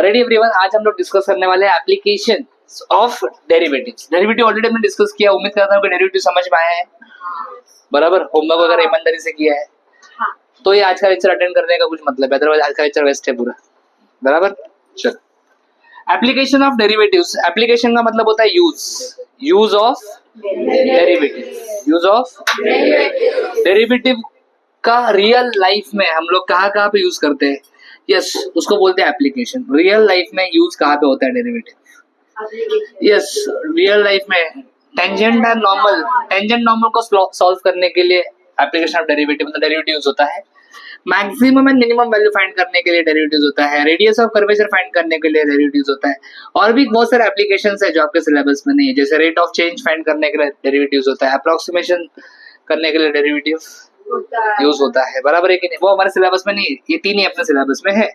Ready everyone, आज हम लोग डिस्कस करने वाले हैं application of derivatives. Derivative already हमने डिस्कस किया, उम्मीद करता हूँ कि डेरिवेटिव समझ में आया है। बराबर, होमवर्क वगैरह ईमानदारी से किया है। तो ये आज का लेक्चर अटेंड करने का कुछ मतलब है, अदरवाइज आज का लेक्चर वेस्ट है पूरा। बराबर, चल। एप्लीकेशन ऑफ डेरिवेटिव्स, एप्लीकेशन का मतलब होता है use of derivative. Use of derivative का रियल लाइफ में हम लोग कहाँ पे यूज करते हैं? यस, उसको बोलते हैं एप्लीकेशन। रियल लाइफ में यूज कहाँ पे होता है डेरिवेटिव? यस, रियल लाइफ में tangent and normal, tangent normal को सॉल्व करने के लिए एप्लीकेशन ऑफ डेरिवेटिव मतलब डेरिवेटिव यूज होता है। Maximum and minimum value find करने के लिए डेरिवेटिव होता है। रेडियस ऑफ कर्वेचर फाइंड करने के लिए डेरिवेटिव होता है। और भी बहुत सारे एप्लीकेशंस है जो आपके सिलेबस में नहीं है, जैसे रेट ऑफ चेंज फाइंड करने के लिए डेरिवेटिव होता है, अप्रोक्सीमेशन करने के लिए डेरिवेटिव यूज होता है। बराबर है कि नहीं? वो हमारे सिलेबस में नहीं है, ये तीन ही अपने सिलेबस में है।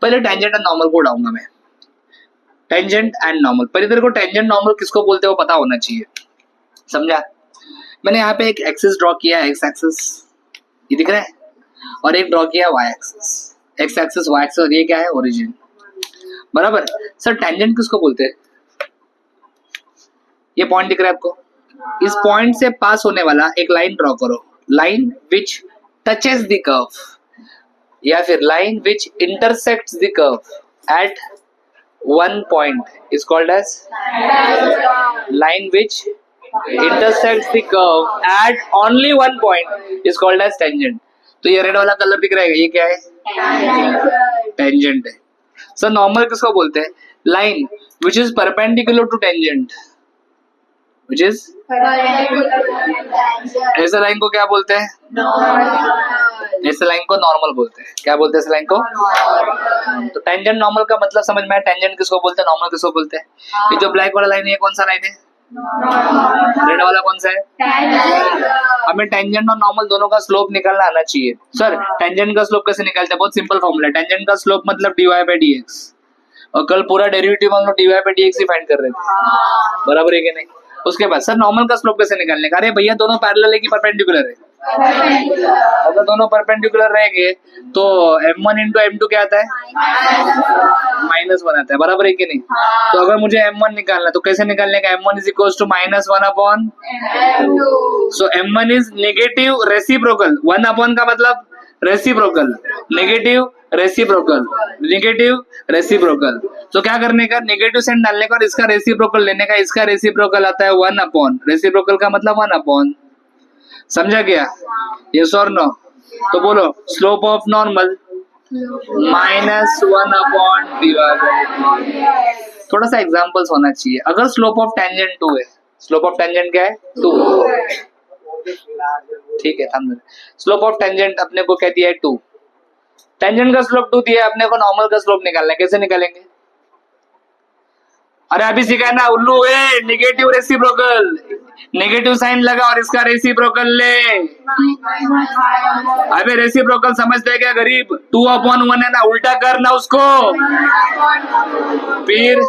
पहले टेंजेंट एंड नॉर्मल को उड़ाऊंगा मैं। टेंजेंट एंड नॉर्मल, पहले तेरे को टेंजेंट नॉर्मल किसको बोलते हैं वो पता होना चाहिए। समझा? मैंने यहाँ पे एक एक्सिस ड्रॉ किया है, एक्स एक्सिस ये दिख रहा है, और एक ड्रॉ किया Y axis. X axis Y axis, और ये क्या है? ओरिजिन। बराबर। सर टेंजेंट किसको बोलते हैं? ये पॉइंट दिख रहा है आपको? इस पॉइंट से पास होने वाला एक लाइन ड्रॉ करो, line which touches the curve, या फिर line which intersects the curve at one point is called as line which intersects the curve at only one point is called as tangent। तो ये red वाला colour दिख रहा है, ये क्या है? टेंजेंट है। सर नॉर्मल किसको बोलते हैं? Line which is perpendicular to tangent, which is ऐसे लाइन को क्या बोलते हैं? ऐसे लाइन को नॉर्मल बोलते हैं। क्या बोलते हैं ऐसे लाइन को? तो टेंजेंट नॉर्मल का मतलब समझ में आया। टेंजेंट किसको बोलते हैं, नॉर्मल किसको बोलते हैं? ये जो ब्लैक वाला लाइन है, कौन सा लाइन है? रेड वाला कौन सा है? हमें टेंजेंट और नॉर्मल दोनों का स्लोप निकालना आना चाहिए। सर टेंजेंट का स्लोप कैसे निकालते हैं? बहुत सिंपल फॉर्मूला है। टेंजेंट का स्लोप मतलब dy/dx, और कल पूरा डेरिवेटिव हम लोग dy/dx ही फाइंड कर रहे थे। बराबर है कि नहीं? उसके बाद सर नॉर्मल का स्लोप कैसे निकालने का? अरे भैया दोनों पैरेलल है कि परपेंडिकुलर है? अगर दोनों परपेंडिकुलर रहेंगे तो m1 into m2 क्या आता है? -1 आता है। बराबर है कि नहीं? तो अगर मुझे m1 निकालना तो कैसे निकालने का? m1 is equals to -1 upon m2। So m1 is negative reciprocal. 1 upon का मतलब reciprocal, negative reciprocal, negative reciprocal. तो क्या करने का? नेगेटिव साइन डालने का और इसका रेसिप्रोकल लेने का। इसका रेसिप्रोकल आता है 1 upon, रेसिप्रोकल का मतलब 1 upon। समझा क्या? यस और नो? तो बोलो slope of normal -1 upon dy/dx। थोड़ा सा एग्जांपल्स होना चाहिए। अगर स्लोप ऑफ टेंजेंट 2 है, स्लोप ऑफ टेंजेंट क्या है? 2। ठीक है, स्लोप ऑफ टेंजेंट अपने को क्या दिया है? 2। टेंजेंट का स्लोप 2 दिया है, अपने को नॉर्मल का स्लोप निकालना है। कैसे निकालेंगे? अरे अभी सीखा ना उल्लू है। नेगेटिव रेसिप्रोकल, नेगेटिव साइन लगा और इसका रेसिप्रोकल ले। अबे रेसिप्रोकल समझते हैं क्या गरीब? 2/1 है ना, उल्टा करना उसको। फिर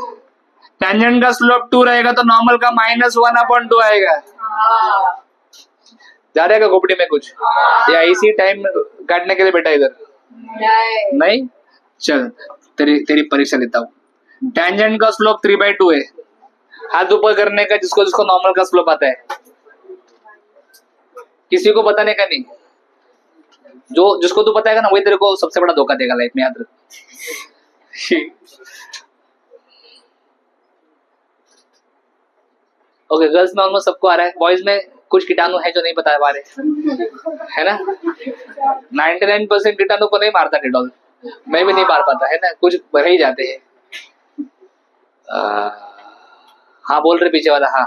टेंजेंट का स्लोप 2 रहेगा तो नॉर्मल का -1/2 आएगा। जा रहेगा खोपड़ी में कुछ, या इसी टाइम काटने के लिए बैठा इधर? नहीं। चल तेरी परीक्षा लेता हूँ। टेंजेंट का स्लोप 3/2 है। हाथ ऊपर करने का जिसको जिसको नॉर्मल का स्लोप आता है। किसी को बताने का नहीं। जो जिसको तू बताएगा ना वही तेरे को सबसे बड़ा धोखा देगा लाइफ में, याद रख। ओके, गर्ल्स में ऑलमोस्ट सबको आ रहा है। बॉयज में कुछ कीटाणु है जो नहीं बता पा रहे, है ना? 99% कीटाणु को नहीं मारता डेटॉल। मैं भी नहीं मार पाता, है ना? कुछ भर ही जाते हैं। हाँ बोल रहे पीछे वाला। हाँ,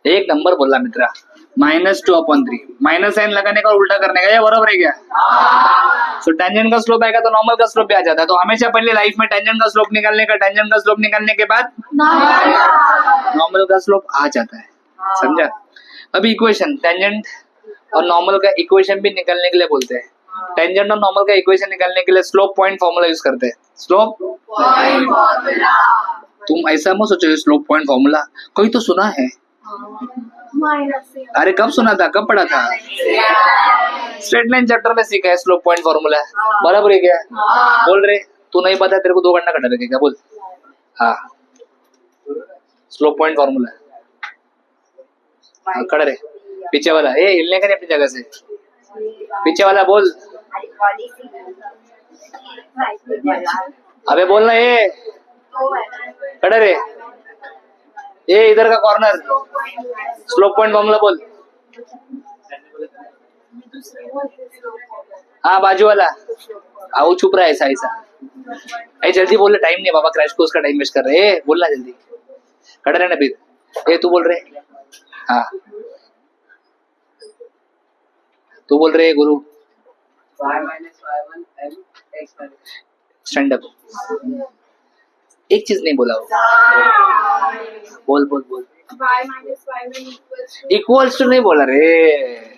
एक नंबर बोला मित्रा। -2/3, माइनस साइन लगाने का और उल्टा करने का, ये बराबर है क्या? सो टेंजेंट का स्लोप आएगा तो नॉर्मल का स्लोप भी आ जाता है। तो हमेशा पहले लाइफ में टेंजेंट का स्लोप निकालने का, टेंजेंट का स्लोप निकालने के बाद नॉर्मल का स्लोप आ जाता है। समझा? अभी इक्वेशन टेंजेंट और नॉर्मल का इक्वेशन भी निकालने के लिए बोलते हैं। टेंजेंट और नॉर्मल का इक्वेशन निकालने के लिए स्लोप पॉइंट फॉर्मूला यूज करते हैं। Slope point formula. तुम ऐसा मत सोचो स्लोप पॉइंट फॉर्मूला कोई तो सुना है, अरे कब सुना था, कब पढ़ा था? स्ट्रेट लाइन चैप्टर में सीखा है स्लोप पॉइंट फॉर्मूला। बराबर है क्या? बोल रहे तू नहीं पता तेरे को 2 घंटा खड़ा रखेगा, बोल। हाँ, स्लोप पॉइंट फॉर्मूला। खड़ा रहे, पीछे वाला ए हिलने का नहीं अपनी जगह से, पीछे वाला बोल। अबे बोलना ए, खड़ा रहे ए, इधर का कॉर्नर, स्लोप पॉइंट फॉर्मूला बोल। हाँ बाजू वाला, आओ चुप रहा है ऐसा ऐसा। ए जल्दी बोल, टाइम नहीं बाबा, क्रैश कोर्स का टाइम वेस्ट कर रहे हैं, बोलना जल्दी। खड़ा रहना फिर, ए तू बोल रहे। हाँ तू बोल रहे गुरु। स्टैंड अप, एक चीज नहीं बोला, बोल बोल बोल। इक्वल्स टू नहीं बोला रे,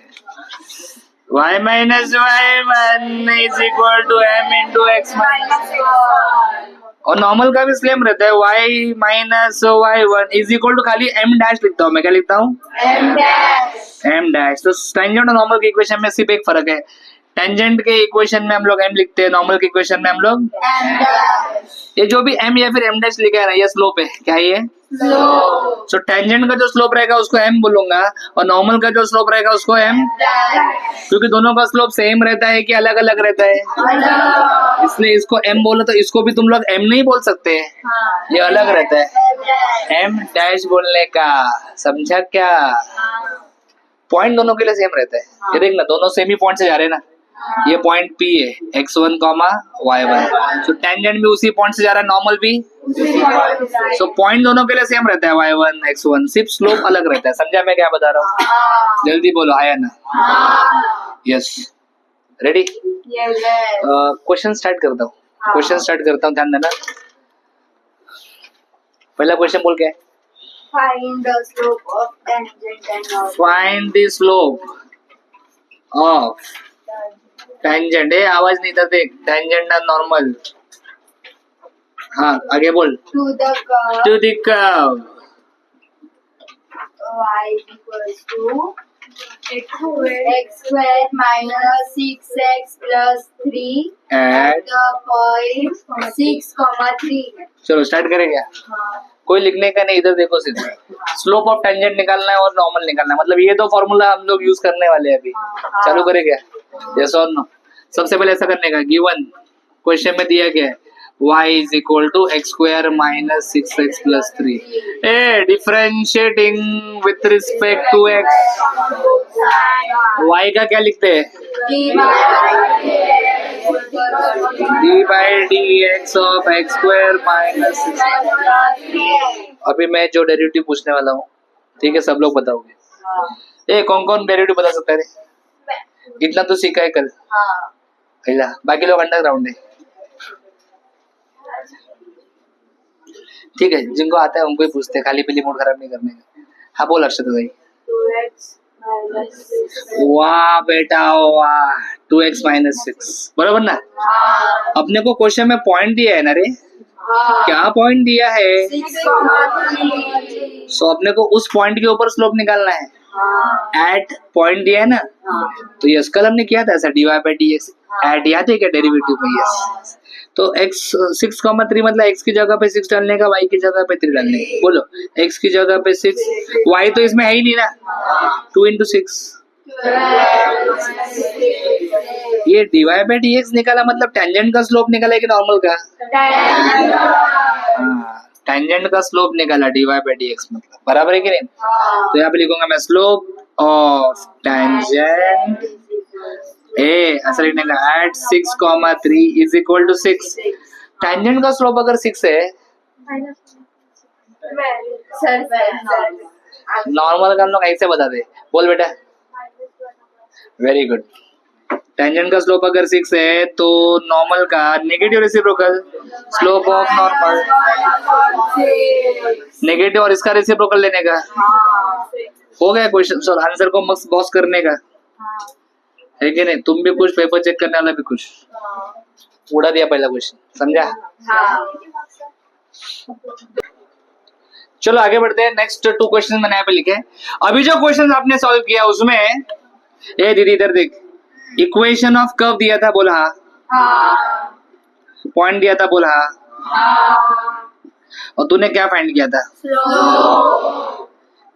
y minus y1 is equal to m into x minus और नॉर्मल का भी सेम रहता है, y minus y1 is equal to खाली m डैश लिखता हूँ मैं, क्या लिखता हूँ? m dash. तो टेंजेंट और नॉर्मल के इक्वेशन में सिर्फ एक फर्क है, टेंजेंट के इक्वेशन में हम लोग m लिखते हैं, नॉर्मल के इक्वेशन में हम लोग ये जो भी m या फिर m डैश लिखा है ना, ये स्लोप है। क्या है ये? सो टेंजेंट का जो स्लोप रहेगा उसको m बोलूंगा और नॉर्मल का जो स्लोप रहेगा उसको m, क्योंकि दोनों का स्लोप सेम रहता है कि अलग अलग रहता है, इसलिए इसको m बोलो। तो इसको भी तुम लोग m नहीं बोल सकते, ये अलग रहता है m डैश बोलने का, समझा क्या? पॉइंट दोनों के लिए सेम रहता है। ये देखना दोनों सेम ही पॉइंट से जा रहे हैं ना, ये पॉइंट P है x1, y1, सो टेंजेंट भी उसी पॉइंट से जा रहा है, नॉर्मल भी। सो पॉइंट दोनों के लिए सेम रहता है y1 x1, सिर्फ स्लोप अलग रहता है। समझा मैं क्या बता रहा हूँ? जल्दी बोलो, आया ना? Yes, ready? क्वेश्चन स्टार्ट करता हूँ, क्वेश्चन स्टार्ट करता हूँ, ध्यान देना। पहला क्वेश्चन बोल क्या है? Find the slope of tangent and normal. Find the slope of tangent, ए आवाज नहीं था देख, tangent and normal। हाँ आगे बोल। To the curve To the curve y equals to x square minus 6x plus 3 at the point 6, 3। चलो start करें क्या? कोई लिखने का नहीं, इधर देखो सीधा। स्लोप ऑफ टेंजेंट निकालना है और नॉर्मल निकालना है, मतलब ये दो फॉर्मूला हम लोग यूज करने वाले हैं अभी। चालू करें क्या? यस और नो? सबसे पहले ऐसा करने का, गिवन क्वेश्चन में दिया गया है y is equal to x square minus 6x plus 3, a differentiating with respect to x, y का क्या लिखते हैं? d by dx of x square minus 6। अभी मैं जो डेरिवेटिव पूछने वाला हूँ, ठीक है, सब लोग बताओगे। ए कौन कौन डेरिवेटिव बता सकता है? इतना तो सीखा है कल, पहला, बाकी लोग अंडरग्राउंड है, ठीक है। जिनको आता है उनको ही पूछते हैं, खाली पीली मूड खराब नहीं करने का। हाँ बोल अक्षत भाई। वाह बेटा वाह, 2x minus 6 बराबर ना? अपने को क्वेश्चन में पॉइंट दिया है ना रे, क्या पॉइंट दिया है? सो अपने को उस पॉइंट के ऊपर स्लोप निकालना है, एट पॉइंट दिया है ना। तो यस कल हमने किया था ऐसा, dy by dx एट याद है क्या डेरिवेटिव में? यस। तो x 6,3 मतलब x की जगह पे 6 डालने का, y की जगह पे 3 डालने का। बोलो x की जगह पे 6, y तो इसमें है ही नहीं ना, 2 into 6। ये dy by dx निकाला मतलब टेंजेंट का स्लोप निकाला है कि नॉर्मल का? टेंजेंट का स्लोप निकाला dy by dx मतलब, बराबर है कि नहीं? तो यहाँ पे लिखूंगा मैं स्लोप ऑफ टेंजेंट ए, ऐसा लिखने का, at 6,3 is equal to 6। Tangent का स्लोप अगर 6 है, नॉर्मल का हम लोग ऐसे बता दे, बोल बेटा। Very good. टेंजेंट का स्लोप अगर 6 है तो नॉर्मल का negative reciprocal, slope of normal negative और इसका रेसिप्रोकल लेने का। हो गया क्वेश्चन और आंसर को मस्त बॉस करने का, है कि नहीं? तुम भी कुछ, पेपर चेक करने वाला भी कुछ, उड़ा दिया पहला क्वेश्चन, समझा? चलो आगे बढ़ते हैं। नेक्स्ट 2 क्वेश्चन मैंने यहाँ पे लिखे हैं। अभी जो क्वेश्चन आपने सॉल्व किया उसमें ए दीदी इधर देख, इक्वेशन ऑफ कर्व दिया था बोला हाँ, पॉइंट दिया था बोला हाँ, और तूने क्या फाइंड किया था?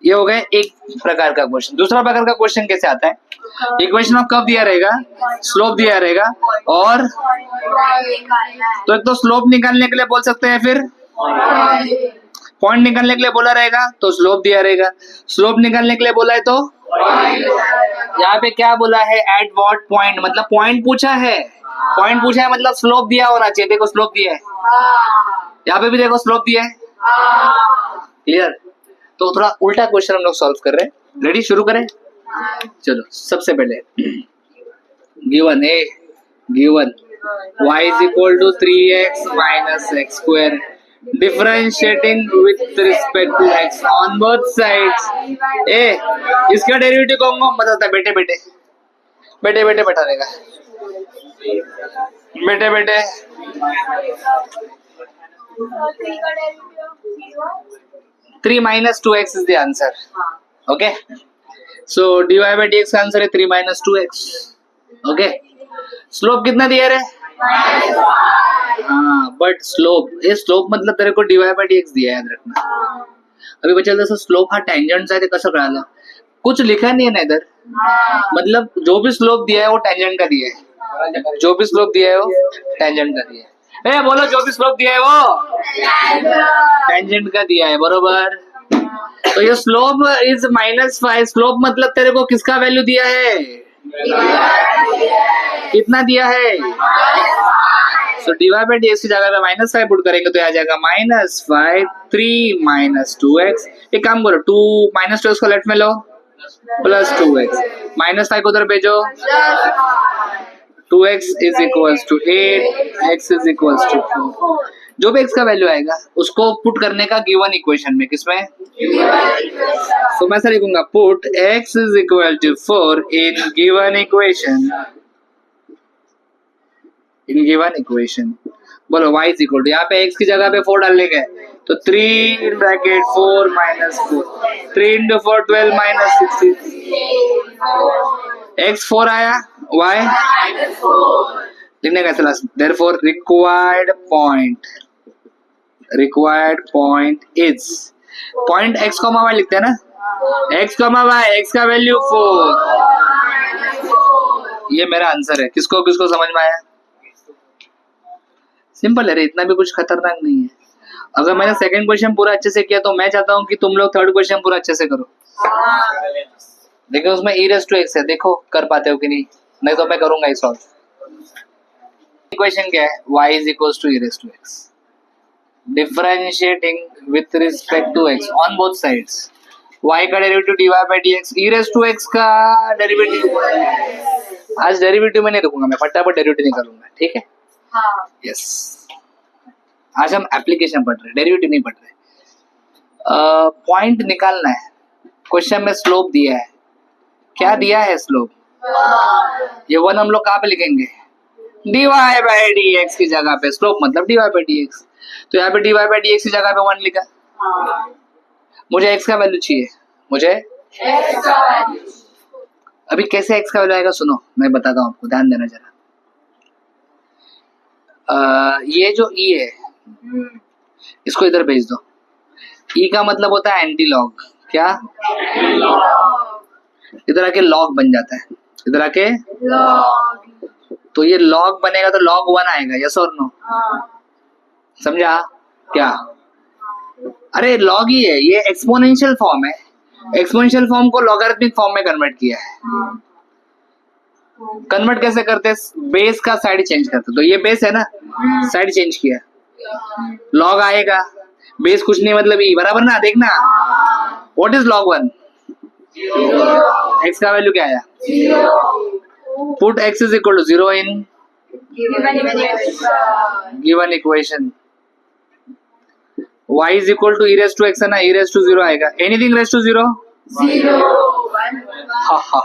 ये हो गए एक प्रकार का क्वेश्चन। दूसरा प्रकार का क्वेश्चन कैसे आता है? इक्वेशन ऑफ कर्व दिया रहेगा, स्लोप दिया रहेगा, और तो एक तो स्लोप निकालने के लिए बोल सकते हैं, फिर पॉइंट निकालने के लिए बोला रहेगा तो स्लोप दिया रहेगा, स्लोप निकालने के लिए बोला है तो यहाँ पे क्या बोला है? एट व्हाट पॉइंट, मतलब पॉइंट पूछा है, पॉइंट पूछा है मतलब स्लोप दिया होना चाहिए। देखो स्लोप दिया है, यहाँ पे भी देखो स्लोप दिया है। क्लियर? तो थोड़ा उल्टा क्वेश्चन हम लोग सॉल्व कर रहे हैं। रेडी? शुरू करें? चलो सबसे पहले given A, given y is equal to 3x minus x square, differentiating with respect to x on both sides. ए इसका डेरिवेटिव कहूंगा बताता, बेटे बेटे बेटे बेटे बैठा रहेगा, बेटे बेटे 3 minus 2x is the answer. Okay, so dy by dx का आंसर है 3 minus 2x. Okay, स्लोप कितना दिया रे? हाँ, बट स्लोप, ये स्लोप मतलब तेरे को dy by dx दिया है, याद रखना। अभी बच्चा जैसा स्लोप हा टेंजेंट आहे ते कसं कळालं? कुछ लिखा नहीं है ना इधर, मतलब जो भी स्लोप दिया है वो टेंजेंट का दिया है, जो भी स्लोप दिया है वो टेंजेंट का दिया है। बोलो, जो भी स्लोप दिया है वो टेंजेंट का दिया है, बरोबर। तो ये स्लोप इज -5, स्लोप मतलब तेरे को किसका वैल्यू दिया है? कितना दिया है? सो dy by dx की जगह पे -5 पुट करेंगे तो आ जाएगा -5 3 minus 2x। एक काम करो, 2 minus 2x को लेफ्ट में लो, प्लस 2x, -5 को उधर भेजो, 2x is equals to 8, x is equals to 4। जो भी x का वैल्यू आएगा उसको पुट करने का गिवन इक्वेशन में, किसमें? तो मैं ऐसा लिखूंगा, put x is equal to 4 in given equation, in given equation। बोलो y is equal to, यहाँ पे x की जगह पे 4 डालने का है तो 3 in bracket 4 minus 4, 3 into 4 12 minus 16, x 4 आया, y लिखने का चला। therefore required point is, point x comma y लिखते हैं ना, x comma y, x का वैल्यू 4, ये मेरा आंसर है। किसको किसको समझ में आया? सिंपल है रे, इतना भी कुछ खतरनाक नहीं है। अगर मैंने सेकंड क्वेश्चन पूरा अच्छे से किया तो मैं चाहता हूँ कि तुम लोग थर्ड क्वेश्चन पूरा अच्छे से करो। देखो उसमें e raised to x है, देखो कर पाते हो कि नहीं तो मैं करूंगा ही सॉल्व। इक्वेशन क्या है? y is equals to e raised to x, differentiating with respect to x on both sides। y का derivative dy by dx, e raised to x का डेरिवेटिव, आज डेरिवेटिव में नहीं रुकूंगा, मैं फटाफट डेरिवेटिव निकालूंगा, ठीक है? यस, आज हम एप्लीकेशन पढ़ रहे हैं, डेरिवेटिव नहीं पढ़ रहे। पॉइंट निकालना है, क्वेश्चन में स्लोप दिया है, क्या दिया है स्लोप? ये 1 हम लोग कहाँ पे लिखेंगे? dy by dx की जगह पे, स्लोप मतलब dy by dx, तो यहाँ पे dy by dx की जगह पे 1 लिखा। मुझे x का वैल्यू चाहिए, मुझे अभी कैसे x का वैल्यू आएगा सुनो, मैं बताता हूँ आपको, ध्यान देना जरा। ये जो e है इसको इधर भेज दो, e का मतलब होता है एंटी लॉग, क्या? इधर आके लॉग बन जाता है, इधर आके तो ये लॉग बनेगा तो log 1 आएगा, यस और नो? समझा क्या? अरे लॉग ही है, ये एक्सपोनेंशियल फॉर्म है, एक्सपोनेंशियल फॉर्म को लॉगरिथमिक फॉर्म में कन्वर्ट किया है। कन्वर्ट कैसे करते हैं? बेस का साइड चेंज करते, तो ये बेस है ना, साइड चेंज किया, लॉग आएगा, बेस कुछ नहीं मतलब ई बराबर ना, देखना व्हाट इज log 1, x का वैल्यू क्या आया? Put x is equal to 0 in given equation, y is equal to e raised to x है ना, e raised to 0 आएगा, anything raised to 0 ha ha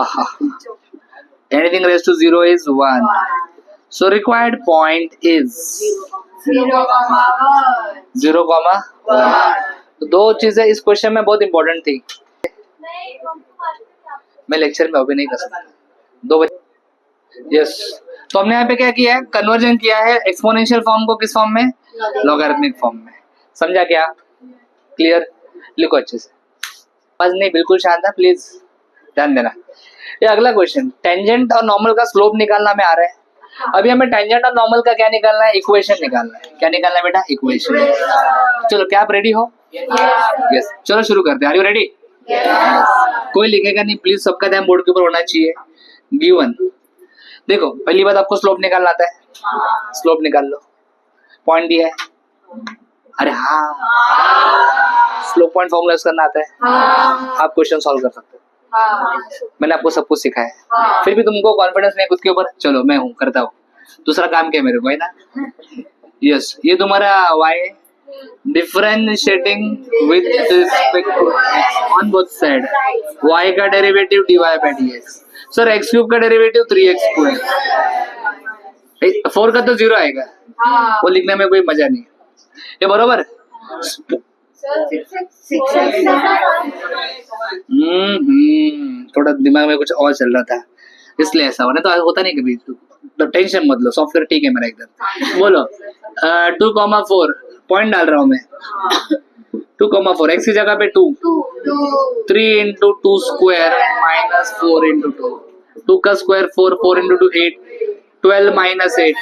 ha, anything raised to 0 is 1, so required point is 0, तो दो चीजें इस question में बहुत important थी, मैं लेक्चर में अभी नहीं कर सकता। 2 बजे यस। तो हमने यहाँ पे क्या किया है, कन्वर्जन किया है एक्सपोनेंशियल फॉर्म को किस फॉर्म में, लॉगरिथमिक फॉर्म में। समझा क्या, क्लियर? लिखो अच्छे से, बस नहीं बिल्कुल शांत है, प्लीज ध्यान देना। ये अगला क्वेश्चन, टेंजेंट और नॉर्मल का स्लोप निकालना में आ रहा है। अभी हमें टेंजेंट और नॉर्मल का क्या निकालना है, इक्वेशन निकालना है। क्या निकालना है बेटा, इक्वेशन। चलो क्या आप रेडी हो? यस चलो शुरू करते हैं। Are you ready? कोई लिखेगा नहीं प्लीज, सबका ध्यान बोर्ड के ऊपर होना चाहिए। गिवन, देखो पहली बात आपको स्लोप निकालना आता है, स्लोप निकाल लो। पॉइंट दिया है, अरे हाँ स्लोप पॉइंट फॉर्मूला यूज करना आता है, आप क्वेश्चन सॉल्व कर सकते हो। मैंने आपको सब कुछ सिखाया है, फिर भी तुमको कॉन्फिडेंस नहीं खुद के ऊपर। चलो मैं हूँ, करता हूँ, दूसरा काम क्या मेरे को है ना। यस ये तुम्हारा y differentiating with respect to x on both side, y का derivative dy by dx। Sir x cube का डेरिवेटिव 3x स्क्वायर, 4 का तो 0 आएगा, वो लिखने में कोई मजा नहीं। ये बरोबर? थोड़ा दिमाग में कुछ और चल रहा था इसलिए ऐसा होना, तो होता नहीं कभी, तो टेंशन मत लो, सॉफ्टवेयर ठीक है मेरा एकदम। बोलो 2,4 पॉइंट डाल रहा हूँ मैं, 2,4 x की जगह पे 2, 3 इंटू 2 स्क्वायर माइनस 4 इंटू 2, 2 का स्क्वायर 4, 4 इंटू 2 8, 12 माइनस 8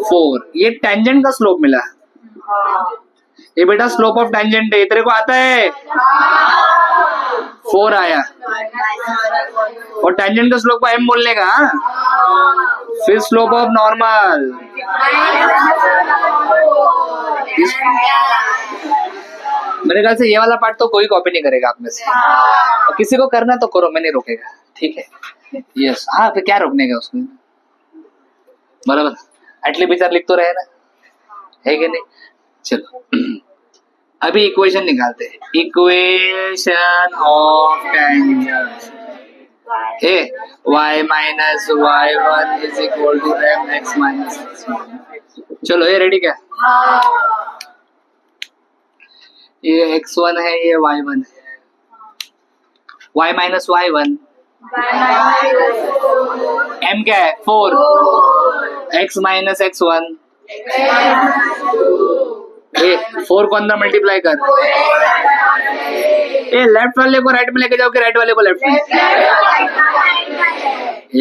4। ये टेंजेंट का स्लोप मिला। ये बेटा स्लोप ऑफ टेंजेंट है, तेरे को आता है? 4 आया, और टेंजेंट का स्लोप को m बोलने का। फिर स्लोप ऑफ नॉर्मल, मेरे ख्याल से ये वाला पार्ट तो कोई कॉपी नहीं करेगा आप में से, और किसी को करना तो करो, मैं नहीं रोकेगा, ठीक है? यस हाँ, फिर क्या रोकने का उसमें, बराबर। एटली विचार लिख तो रहे ना, है कि नहीं? चलो अभी इक्वेशन निकालते हैं, equation of tangent a y minus y1 is equal to mx minus x1। चलो ये रेडी क्या? ये x1 है, ये y1 है, y माइनस y1, m क्या है 4, x माइनस x1, ये 4 को अंदर मल्टीप्लाई कर, ये लेफ्ट वाले को राइट में लेके जाओ कि राइट वाले को लेफ्ट में?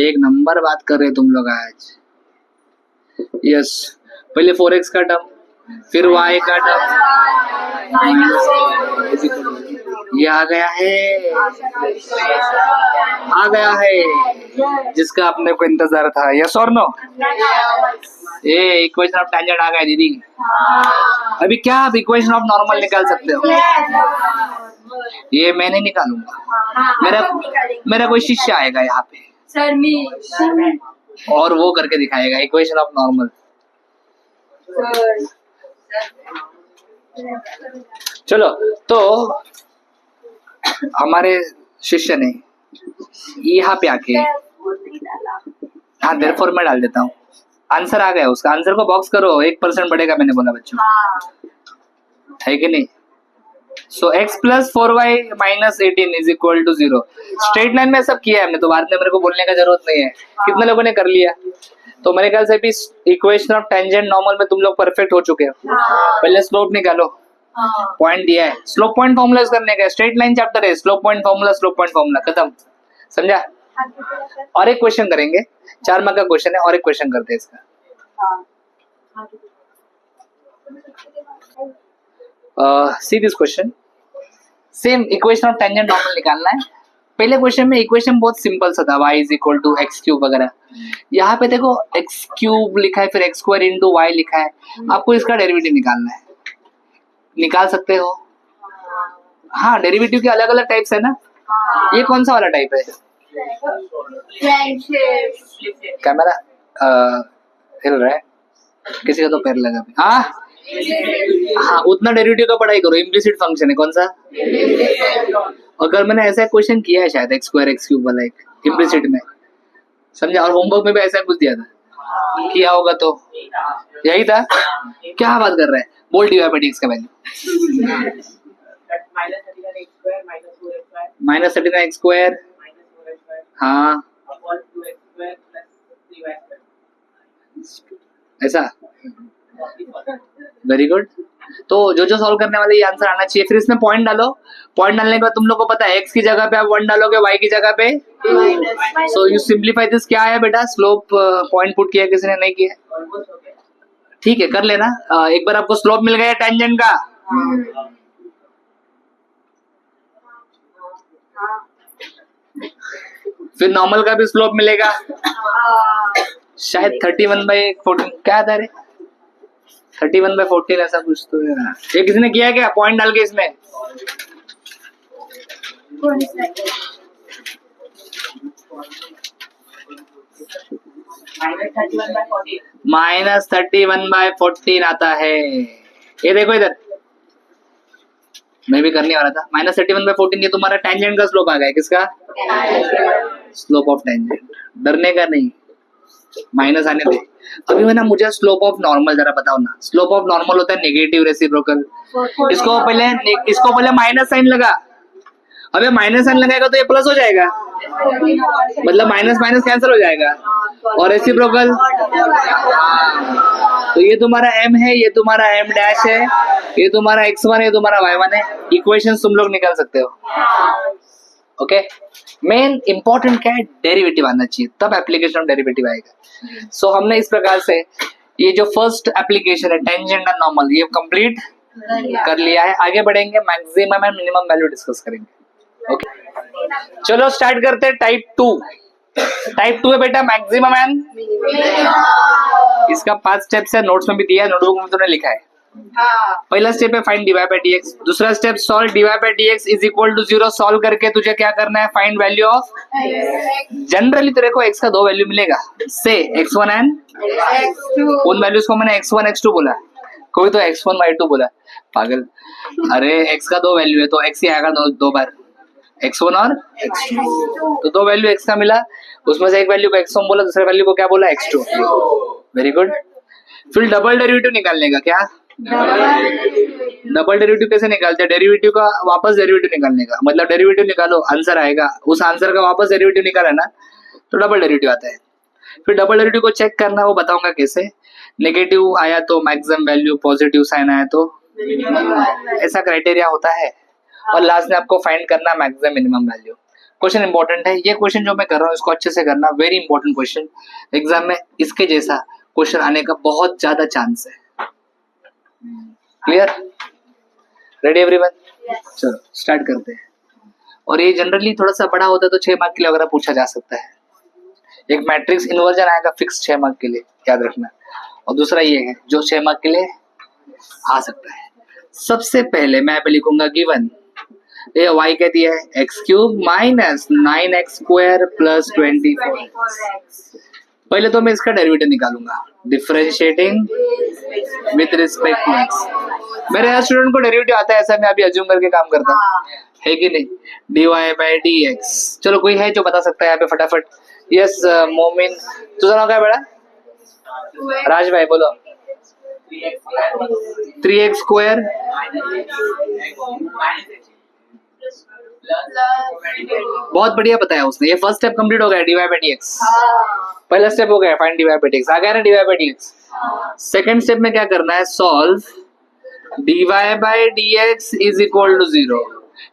एक नंबर बात कर रहे तुम लोग आज। यस पहले 4x का टर्म, फिर y का टर्म, ये आ गया है जिसका अपने को इंतजार था। यस और नो? ये इक्वेशन ऑफ टेंजेंट आ गया दीदी। अभी क्या आप इक्वेशन ऑफ नॉर्मल निकाल सकते हो? ये मैं नहीं निकालूंगा, मेरा कोई शिष्य आएगा यहाँ पे सर मी, और वो करके दिखाएगा इक्वेशन ऑफ नॉर्मल। चलो तो हमारे शिष्य ने यहाँ पे आके, हाँ देयरफॉर मैं डाल देता हूँ, आंसर आ गया उसका, आंसर को बॉक्स करो, 1% बढ़ेगा मैंने बोला बच्चों, है कि नहीं? So x plus 4y minus 18 is equal to 0। Straight line में सब किया है हमने, तो बाद में मेरे को बोलने का जरूरत नहीं है, कितने लोगों ने कर लिया? तो मेरे ख्याल से भी इक्वेशन ऑफ टेंजेंट नॉर्मल में तुम लोग परफेक्ट हो चुके हो। पहले स्लोप निकालो, पॉइंट दिया है, स्लोप पॉइंट फॉर्मूला करने का, स्ट्रेट लाइन चैप्टर है, स्लोप पॉइंट फॉर्मूला खत्म, समझा? और एक क्वेश्चन करेंगे, 4 मार्क का क्वेश्चन है, और एक क्वेश्चन करते हैं इसका। See this question, same equation of tangent normal निकालना है। पहले क्वेश्चन में इक्वेशन बहुत सिंपल सा था, y is equal to X cube वगैरह। यहाँ पे देखो एक्स क्यूब लिखा है, फिर एक्स स्क्वायर इंटू वाई लिखा है, आपको इसका डेरिवेटिव निकालना है। निकाल सकते हो? हाँ, डेरिवेटिव के अलग अलग टाइप्स है ना। ये कौन सा वाला टाइप है? कैमरा हिल रहा है, किसी का तो पैर लगा। हाँ उतना डेरिवेटिव का पढ़ाई करो, इम्प्लिसिट फंक्शन है कौन सा? अगर मैंने ऐसा क्वेश्चन किया है शायद, एक्स स्क्वायर एक्स क्यूब वाला एक इम्प्लिसिट में, समझा? और होमवर्क में भी ऐसा कुछ दिया था, किया होगा तो यही था। क्या बात कर रहे हैं, बोल dy by dx का वैल्यू माइनस 39x² हाँ ऐसा, वेरी गुड। तो जो सॉल्व करने वाले ये आंसर आना चाहिए। फिर इसमें पॉइंट डालो, पॉइंट डालने के बाद तुम लोग को पता है x की जगह पे आप 1 डालोगे, y की जगह पे सो यू सिंप्लीफाई दिस। क्या है बेटा, स्लोप पॉइंट पुट किया किसी ने, नहीं किया, ठीक है कर लेना। एक बार आपको स्लोप मिल गया टेंजेंट का, फिर नॉर्मल का भी स्लोप मिलेगा शायद 31/14 क्या था रे, 31/14 ऐसा कुछ तो है। ये किसी ने किया क्या पॉइंट डाल के इसमें? -31/14 आता है। ये देखो इधर, मैं भी करने वाला था। -31/14 ये तुम्हारा टेंजेंट का स्लोप आ गया। किसका? Slope of tangent. डरने का नहीं, माइनस आने दे। अभी मैं ना, मुझे स्लोप ऑफ नॉर्मल जरा बताओ ना। स्लोप ऑफ नॉर्मल होता है नेगेटिव रेसिप्रोकल। इसको पहले माइनस साइन लगा, अबे माइनस साइन लगाएगा तो ये प्लस हो जाएगा, मतलब माइनस माइनस कैंसिल हो जाएगा। और रेसिप्रोकल, तो ये तुम्हारा m है, ये तुम्हारा m डैश है, ये तुम्हारा x1 है, ये तुम्हारा y1 है। इक्वेशंस तुम लोग निकाल सकते हो। ओके, मेन इंपॉर्टेंट क्या है, डेरिवेटिव आना चाहिए, तब एप्लीकेशन ऑफ डेरिवेटिव आएगा। सो हमने इस प्रकार से ये जो फर्स्ट एप्लीकेशन है टेंजेंट एंड नॉर्मल, ये कंप्लीट कर लिया है। आगे बढ़ेंगे, maximum and minimum value discuss करेंगे। ओके चलो स्टार्ट करते हैं। टाइप 2 है बेटा, मैक्सिमम एंड, इसका 5 स्टेप्स है, नोट्स में भी दिया है, नोटबुक में तुमने लिखा है। पहला स्टेप है फाइंड dy by dx, दूसरा step solve dy by dx is equal to 0। Solve करके तुझे क्या करना है, फाइंड वैल्यू ऑफ, जनरली तेरे को x का 2 वैल्यू मिलेगा, से x1 एंड x2। उन वैल्यूज को मैंने x1 x2 बोला, कोई तो x1 y2 बोला, पागल। अरे x का 2 वैल्यू है तो x ही आएगा दो बार, x1 और x2। तो 2 वैल्यू x का मिला, उसमें से एक वैल्यू को x1 बोला, दूसरे वैल्यू को क्या बोला, x2। Very good. फिर डबल डेरिवेटिव निकालने का। क्या डबल डेरिवेटिव कैसे निकालते हैं, डेरिवेटिव का वापस डेरिवेटिव निकालने का, मतलब डेरिवेटिव निकालो आंसर आएगा, उस आंसर का वापस डेरिवेटिव निकाला ना तो डबल डेरिवेटिव आता है। फिर डबल डेरिवेटिव को चेक करना, वो बताऊंगा कैसे। नेगेटिव आया तो मैक्सिमम वैल्यू, पॉजिटिव साइन आया तो ऐसा क्राइटेरिया होता है। और लास्ट में आपको फाइंड करना maximum minimum value. Question important है, ये क्वेश्चन जो मैं कर रहा हूँ इसको अच्छे से करना, वेरी इंपॉर्टेंट क्वेश्चन। एग्जाम में इसके जैसा क्वेश्चन आने का बहुत ज्यादा चांस है। Clear, ready everyone? चलो स्टार्ट करते हैं। और ये जनरली थोड़ा सा बड़ा होता है तो 6 मार्क के लिए वगैरह पूछा जा सकता है। एक मैट्रिक्स इन्वर्जन आएगा फिक्स 6 मार्क के लिए, याद रखना। और दूसरा ये है जो 6 मार्क के लिए आ सकता है। सबसे पहले मैं पे लिखूंगा गिवन, ये y क्या दिया है, x³ माइनस 9x² प्लस 24। पहले तो मैं इसका डेरिवेटिव निकालूंगा, differentiating with respect to x। मेरे हर स्टूडेंट को डेरिवेटिव आता है, ऐसा मैं अभी अज्यूम करके काम करता हूँ, है कि नहीं। dy by dx, चलो कोई है जो बता सकता है यहाँ पे फटाफट? यस मोमिन, तुझा नाम क्या है बेटा? राज भाई बोलो। 3x² बहुत बढ़िया बताया उसने। ये फर्स्ट स्टेप कंप्लीट हो गया, dy by dx। पहला स्टेप हो गया फाइंड dy by dx, आ गया ना dy by dx। Second step में क्या करना है, solve dy by dx is equal to 0।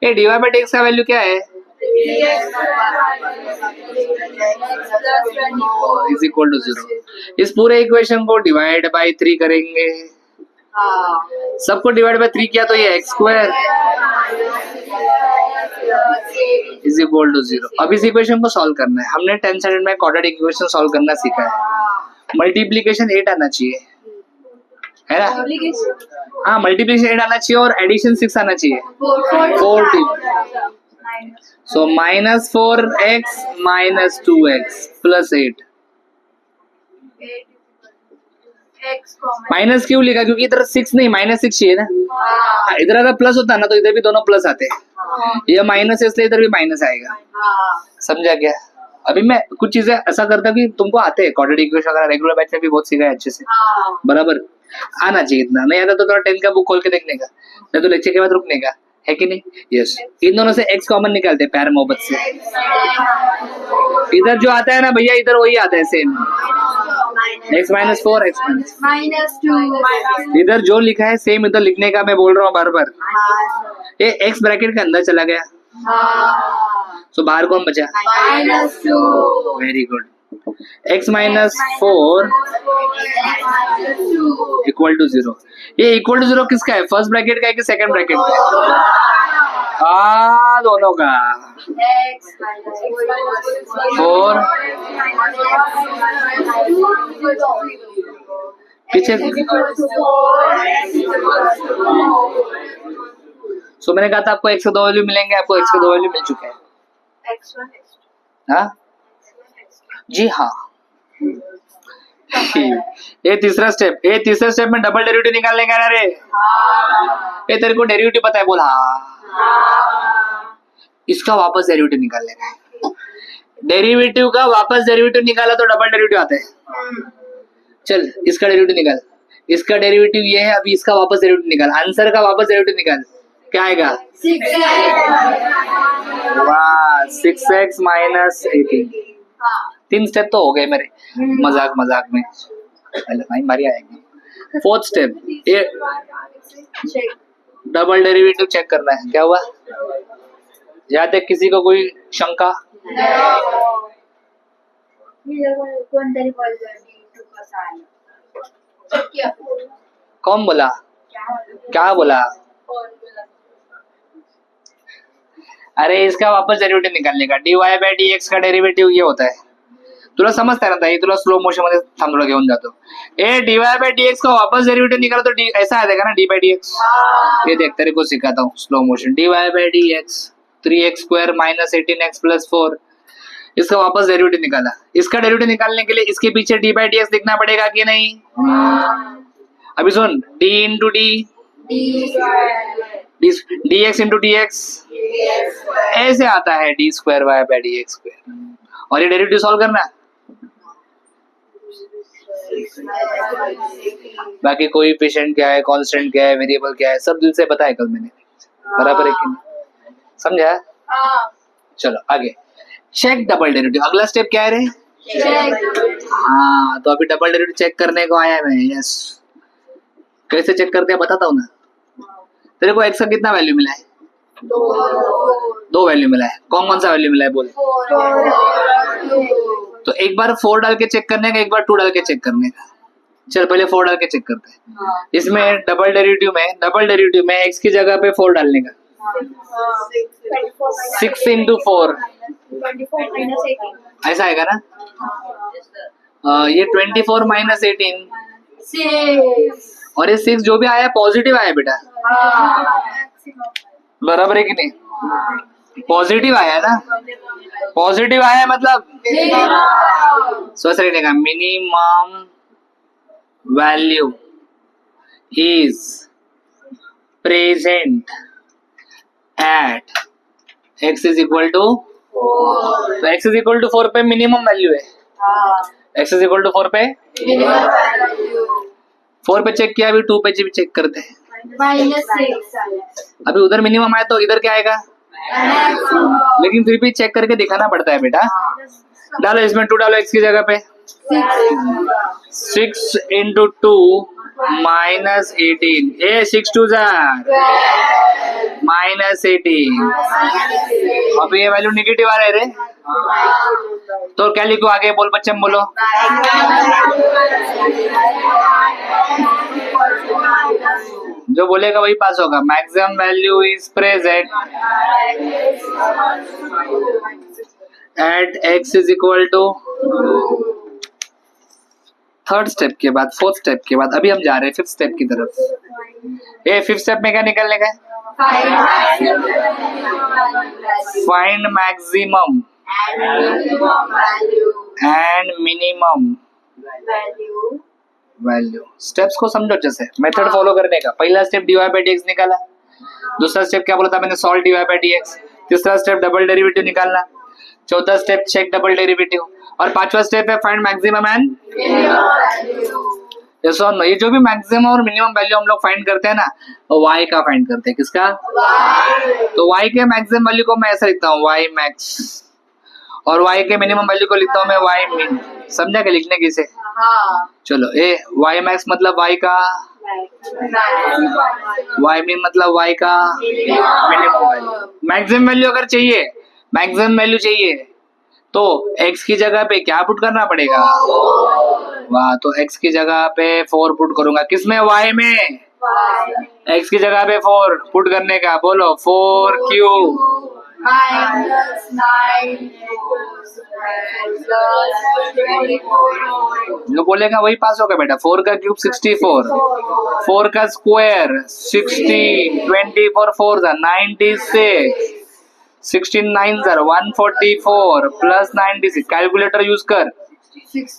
ये dy by dx का वैल्यू क्या है, इज इक्वल टू 0। इस पूरे इक्वेशन को डिवाइड बाय 3 करेंगे, सबको डिवाइड बाय 3 किया तो ये x² इज इक्वल टू 0। अब इस इक्वेशन को सॉल्व करना है। हमने 10th स्टैंडर्ड में क्वाड्रेटिक इक्वेशन सॉल्व करना सीखा है। मल्टीप्लिकेशन 8 आना चाहिए, है ना? हाँ, मल्टीप्लिकेशन 8 आना चाहिए और एडिशन 6 आना चाहिए, 4 सो -4x minus 2x plus 8। Minus क्यों लिखा, क्योंकि इधर 6 नहीं -6 चाहिए ना। इधर अगर प्लस होता ना तो इधर भी दोनों प्लस आते, ये माइनस है इसलिए इधर भी माइनस आएगा। समझा क्या? अभी मैं कुछ चीजें ऐसा करता हूँ कि तुमको आते हैं क्वाड्रेटिक इक्वेशन वगैरह, रेगुलर बैच में भी बहुत सीखा है अच्छे से, हाँ बराबर। आना चाहिए, इतना नहीं आता तो थोड़ा 10 का बुक खोल के देखने का, नहीं तो लेक्चर के बाद रुकने का, है कि नहीं? यस। इन दोनों से x कॉमन निकालते हैं प्यार मोहब्बत से। इधर जो आता है ना भैया, इधर वही आता है same, x minus 4 x minus, -2 इधर जो लिखा है सेम इधर लिखने का, मैं बोल रहा हूँ बार बार। ये x ब्रैकेट के अंदर चला गया, तो बाहर कौन बचा? -2 very good. x minus 4 equal to 0। ये इक्वल टू 0 किसका है? फर्स्ट ब्रैकेट का है कि सेकंड ब्रैकेट का है? दोनों का। 4 पीछे, सो मैंने कहा था आपको x के 2 वैल्यू मिलेंगे, आपको x के 2 वैल्यू मिल चुके हैं। हाँ जी हाँ। ये तीसरा स्टेप, ये तीसरे स्टेप में डबल डेरिवेटिव निकालने का ना रे। ये तेरे को डेरिवेटिव पता है? बोल हाँ। इसका वापस डेरिवेटिव निकालने का, डेरिवेटिव का वापस डेरिवेटिव निकाला तो डबल डेरिवेटिव आता है। चल इसका डेरिवेटिव निकाल, इसका डेरिवेटिव ये है, अभी इसका वापस डेरिवेटिव निकाल, आंसर का वापस डेरिवेटिव निकाल, क्या आएगा? वाह, 6x माइनस 18। 3 स्टेप तो हो गए मेरे, मजाक मजाक में, पहले भाई मारी आएगी। 4th स्टेप, ये डबल डेरिवेटिव चेक करना है, क्या हुआ? याद है किसी को कोई शंका? कौन बोला? क्या बोला? अरे इसका वापस डेरिवेटिव निकालने का, dy बाय dx का डेरिवेटिव ये होता है, तुला समजता है ना? ताई तुला स्लो मोशन मध्ये थांब थोडं घेऊन जातो। ए dy बाय dx का वापस डेरिवेटिव निकाला तो ऐसा आ जाएगा ना, d बाय dx। ये देख तेरे को सिखाता हूँ slow motion, dy by dx 3x square minus 18x plus 4, इसका वापस डेरिवेटिव निकाला। इसका डेरिवेटिव निकालने के लिए इसके पीछे d बाय dx लिखना पड़ेगा कि नहीं? अभी सुन, d into d, dx into dx ऐसे आता है d square y by dx square, और ये डेरिवेटिव सॉल्व करना। बाकी कोएफिशिएंट क्या है, कांस्टेंट क्या है, वेरिएबल क्या है, सब दिल से पता है कल मैंने, बराबर है कि नहीं? समझा? चलो आगे, चेक डबल डेरिवेटिव। अगला स्टेप क्या है रे? हाँ, तो अभी डबल डेरिवेटिव चेक करने को आया मैं। यस, कैसे चेक करते हैं बताता हूँ ना। तेरे को x का कितना वैल्यू मिला है? 2 वैल्यू मिला है। कौन कौन सा वैल्यू मिला है बोल? तो एक बार 4 डाल के चेक करने का, एक बार 2 डाल के चेक करने का। चल पहले 4 डाल के चेक करते हैं। इसमें डबल डेरिवेटिव में x की जगह पे 4 डालने का, 6 इंटू 4 ऐसा आएगा ना? ये 24 माइनस 18 और ये 6 जो भी आया पॉजिटिव आया बेटा, बराबर है कि नहीं? पॉजिटिव आया ना, पॉजिटिव आया मतलब सोच रखने का, minimum value is present at x is equal to, तो x इज इक्वल टू 4 पे मिनिमम वैल्यू है, x इज इक्वल टू 4 पे 4 पे चेक किया, अभी 2 पे भी चेक करते हैं। अभी उधर मिनिमम आया तो इधर क्या आएगा? लेकिन फिर भी चेक करके दिखाना पड़ता है बेटा। डालो इसमें 2 डालो x की जगह पे, 6 इंटू 2 माइनस 18, ए 6 2 माइनस 18। अभी ये वैल्यू निगेटिव आ रहा है रे, तो क्या लिखो आगे? बोल बच्चे बोलो। जो बोलेगा वही पास होगा। Maximum value is present at x is equal to. Third step के बाद, 4th स्टेप के बाद अभी हम जा रहे हैं 5th स्टेप की तरफ। ये 5th स्टेप में क्या निकलने का है? Find maximum and minimum value. Steps को समझो जैसे मेथड फॉलो करने का। पहला स्टेप dy बाय dx निकाला, दूसरा स्टेप क्या बोला था मैंने? Solve dy by dx। तीसरा स्टेप डबल डेरिवेटिव निकालना, चौथा स्टेप चेक डबल डेरिवेटिव, और पांचवा स्टेप है फाइंड मैक्सिमम एंड यस और नो। ये जो भी मैक्सिमम और मिनिमम वैल्यू हम लोग फाइंड करते हैं ना, वो y का फाइंड करते हैं। किसका? तो y के मैक्सिमम वैल्यू को मैं ऐसा लिखता हूँ y मैक्स, और y के मिनिमम वैल्यू को लिखता हूँ मैं y मिन। समझा क्या लिखने की से? चलो ए y मैक्स मतलब y का, y मिन मतलब y का मिनिमम वैल्यू। मैक्सिमम वैल्यू अगर चाहिए, मैक्सिमम वैल्यू चाहिए तो x की जगह पे क्या पुट करना पड़ेगा? वाह, तो x की जगह पे 4 पुट करूंगा। किसमें? y में। x की जगह पे 4 पुट करने का, बोलो 4 क्यूब जो बोलेगा वही पास होगा बेटा। 4 का क्यूब 64, 4 का स्क्वायर 60, 24 4 96, 16 9 144 प्लस 96। कैलकुलेटर यूज कर। 60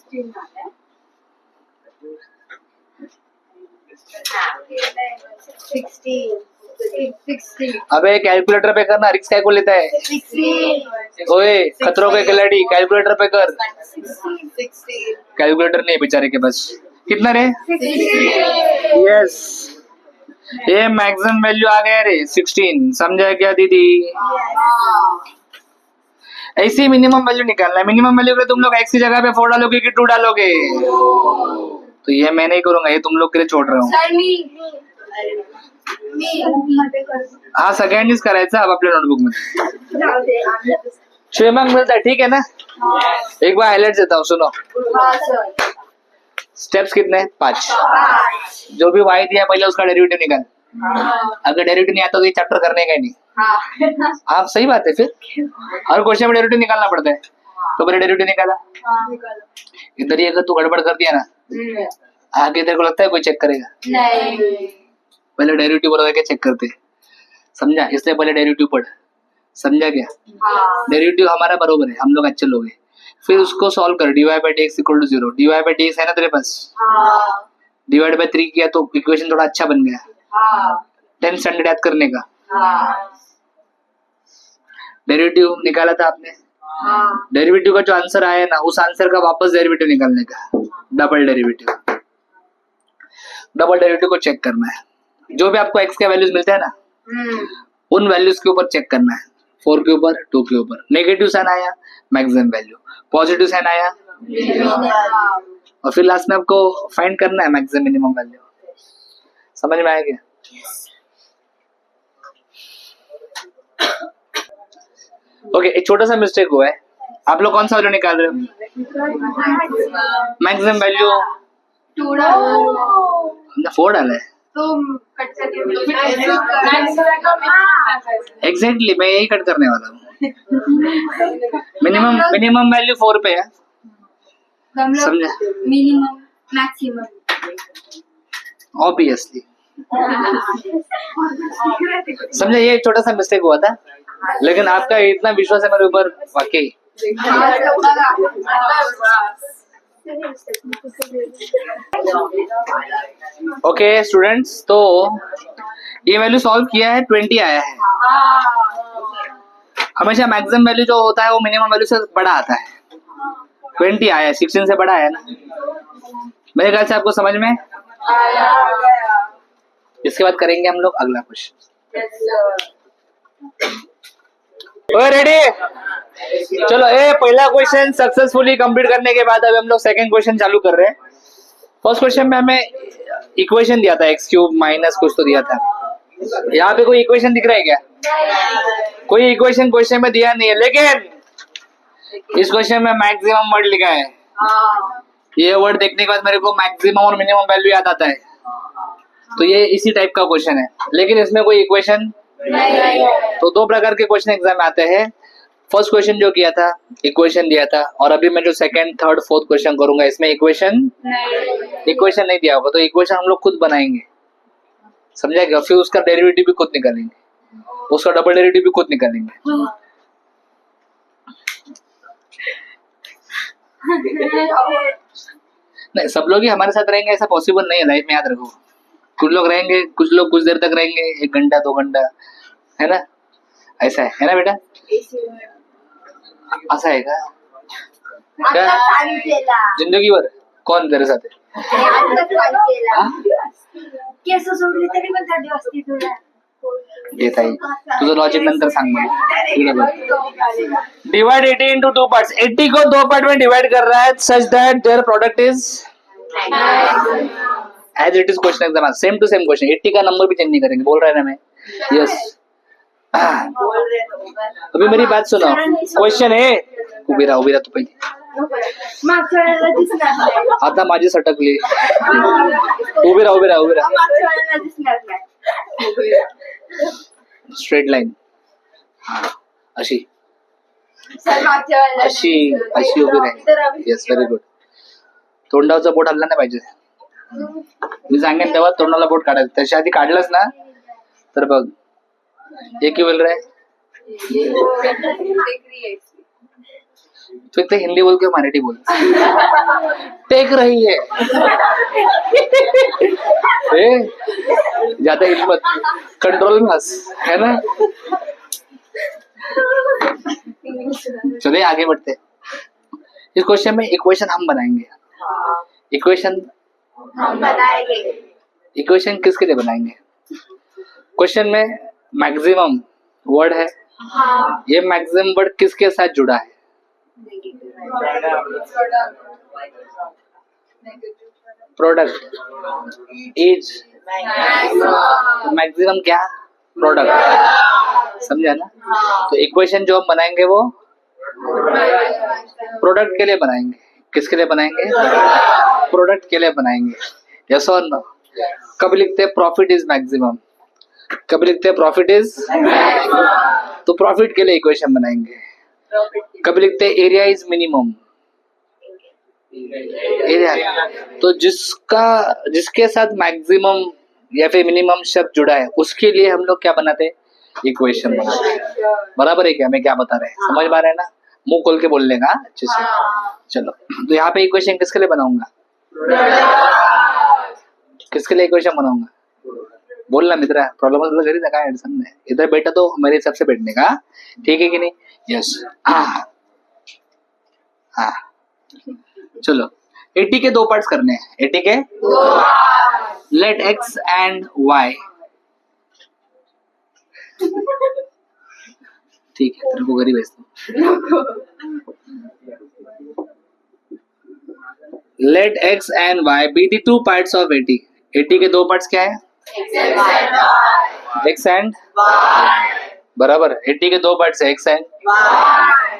अबे कैलकुलेटर पे करना, रिक्स को लेता है। ओए खतरों के खिलाड़ी, कैलकुलेटर पे कर। कैलकुलेटर नहीं बेचारे के बस। कितना रे? यस, ये मैक्सिमम वैल्यू आ गया रे 16। समझा क्या दीदी? ऐसी मिनिमम वैल्यू निकालना है। मिनिमम वैल्यू के तुम लोग x की जगह पे 4 डालोगे कि 2 डालोगे? तो ये मैं नहीं करूंगा, ये तुम लोग के लिए छोड़ रहा हूँ। हाँ सेकंड करायचं अब आपल्या नोटबुक मध्ये श्रीमंग मिलता है, ठीक है ना? एक बार हाईलाइट देता हूँ, सुनो। स्टेप्स कितने? 5। जो भी y दिया पहले उसका डेरिवेटिव निकाल। अगर डेरिवेटिव नहीं आता तो ये चैप्टर करने का ही नहीं। आप सही बात है। फिर हर क्वेश्चन में डेरिवेटिव निकालना पड़ता है, तो मैंने डेरिवेटिव निकाला। इधर ही अगर तू गड़बड़ कर दिया ना, आगे तेरे को लगता है कोई चेक करेगा? नहीं। पहले डेरिवेटिव बना के चेक करते, समझा? इसलिए पहले डेरिवेटिव पढ़। समझा क्या? डेरिवेटिव हमारा बरोबर है, हम लोग अच्छे लोग हैं। फिर उसको सॉल्व कर। dy by dx equal to 0। dy by dx है ना तेरे पास? डिवाइड बाय 3 किया तो इक्वेशन थोड़ा अच्छा बन गया। 10 स्टैंडर्ड याद करने का। डेरिवेटिव निकाला था आपने। डेरिवेटिव का जो आंसर आया ना, उस आंसर का वापस डेरिवेटिव निकालने का, डबल डेरिवेटिव। डबल डेरिवेटिव को चेक करना है। जो भी आपको x के वैल्यूज मिलते हैं ना, उन वैल्यूज के ऊपर चेक करना है। 4 के ऊपर, 2 के ऊपर। नेगेटिव साइन आया मैक्सिमम वैल्यू, पॉजिटिव साइन आया, और फिर लास्ट में आपको फाइंड करना है मैक्सिमम मिनिमम वैल्यू। समझ में आया क्या? ओके, एक छोटा सा मिस्टेक हुआ है। आप लोग कौन सा वैल्यू निकाल रहे हो? मैक्सिमम वैल्यू 4 डाला है। एग्जैक्टली मैं यही कट करने वाला हूँ। मिनिमम वैल्यू 4 पे है। समझा? Minimum maximum obviously. समझा? ये एक छोटा सा मिस्टेक हुआ था, लेकिन आपका इतना विश्वास है मेरे ऊपर, वाकई। ओके स्टूडेंट्स, तो ये वैल्यू सॉल्व किया है, 20 आया है। हमेशा मैक्सिमम वैल्यू जो होता है वो मिनिमम वैल्यू से बड़ा आता है। 20 आया है, 16 से बड़ा है ना? मेरे ख्याल से आपको समझ में। इसके बाद करेंगे हम लोग अगला क्वेश्चन। रेडी? चलो, ये पहला क्वेश्चन सक्सेसफुली कंप्लीट करने के बाद अब हम लोग सेकंड क्वेश्चन चालू कर रहे हैं। फर्स्ट क्वेश्चन में हमें इक्वेशन दिया था, x क्यूब माइनस कुछ तो दिया था। यहाँ पे कोई इक्वेशन दिख रहा है क्या? कोई इक्वेशन क्वेश्चन में दिया नहीं है, लेकिन इस क्वेश्चन में मैक्सिमम वर्ड लिखा है। ये वर्ड देखने के बाद मेरे को मैक्सिमम और मिनिमम वैल्यू याद आता है। तो ये इसी टाइप का क्वेश्चन है, लेकिन इसमें कोई इक्वेशन नहीं। तो 2 प्रकार के क्वेश्चन एग्जाम में आते हैं। फर्स्ट क्वेश्चन जो किया था इक्वेशन दिया था, और अभी मैं जो सेकंड, थर्ड, फोर्थ क्वेश्चन करूंगा इसमें इक्वेशन नहीं दिया होगा। तो इक्वेशन हम लोग खुद बनाएंगे। समझा क्या? फिर उसका डेरिवेटिव भी खुद निकालेंगे, उसका डबल डेरिवेटिव भी खुद निकालेंगे। नहीं, सब लोग ही हमारे साथ रहेंगे ऐसा पॉसिबल नहीं है लाइफ में, याद रखो। कुछ लोग रहेंगे, कुछ लोग कुछ देर तक रहेंगे, 1 घंटा 2 घंटा, है ना? ऐसा है ना बेटा? असं आहे का? आता सांगितलेला जिंदगीवर कोण तेरे साथ आहे? आता सांगितलेला हा? केस सोडली तरी पण थंडी वाजते तुला येत आहे तुझं लॉजिक नंतर सांग मला. Divide 80 into 2 parts. 80 को 2 पार्ट में डिवाइड कर रहा है such that their product is as it is. Question exam same to same question. 80 का नंबर भी चेंज नहीं करेंगे. बोल रहा है ना मैं? यस. अभी मेरी बात सुनो. क्वेश्चन है उभी राहा तू पहिले. मागच्या वेळेला दिसणार नाही आता माझी सटकली. उभी राहा मागच्या वेळेला दिसणार नाही स्ट्रेट लाईन. अशी सर मागच्या वेळेला अशी अशी उभी राहील. Yes very good. तोंडावरचं बोट हल्ला नाही पाहिजे. मी सांगेन तेव्हा तोंडाला बोट काढायचं. त्याच्या आधी काढलंच ना तर बघ एक बोल रहा है. तो एक तो हिंदी बोल के मराठी बोल. टेक रही है. ज्यादा हिम्मत कंट्रोल में हंस है ना. चलिए आगे बढ़ते. इस क्वेश्चन में इक्वेशन हम बनाएंगे. इक्वेशन हम बनाएंगे इक्वेशन किसके लिए बनाएंगे? क्वेश्चन में मैक्सिमम वर्ड है. ये मैक्सिमम वर्ड किसके साथ जुड़ा है? प्रोडक्ट इज मैक्सिमम क्या? प्रोडक्ट. समझा ना. तो इक्वेशन जो हम बनाएंगे वो प्रोडक्ट के लिए बनाएंगे. किसके लिए बनाएंगे? प्रोडक्ट के लिए बनाएंगे. यस और नो. कब लिखते हैं प्रॉफिट इज मैक्सिमम? कब लिखते हैं प्रॉफिट इज? तो प्रॉफिट के लिए इक्वेशन बनाएंगे. कब लिखते हैं एरिया इज मिनिमम? एरिया तो जिसके साथ मैक्सिमम या फिर मिनिमम शब्द जुड़ा है उसके लिए हम लोग क्या बनाते हैं? इक्वेशन बनाते हैं. बराबर है क्या? मैं क्या बता रहे हैं समझ पा रहे हैं ना. मुंह खोल के बोलने का अच्छे से. चलो तो यहाँ पे इक्वेशन किसके लिए बनाऊंगा? किसके लिए इक्वेशन बनाऊंगा? बोलना मित्र. प्रॉब्लम असलं घरी काय अडचण नाही. इधर बैठा तो मेरे हिसाब से बैठने का. ठीक है कि नहीं? यस. हाँ चलो 80 के 2 पार्ट्स करने हैं. 80 के लेट एक्स एंड वाई. ठीक है तेरे को घरी भेजता हूँ. Let x and y be the 2 parts of 80. 80 के 2 पार्ट्स क्या है? एक्स एंड बराबर. 80 के 2 पार्ट्स है x and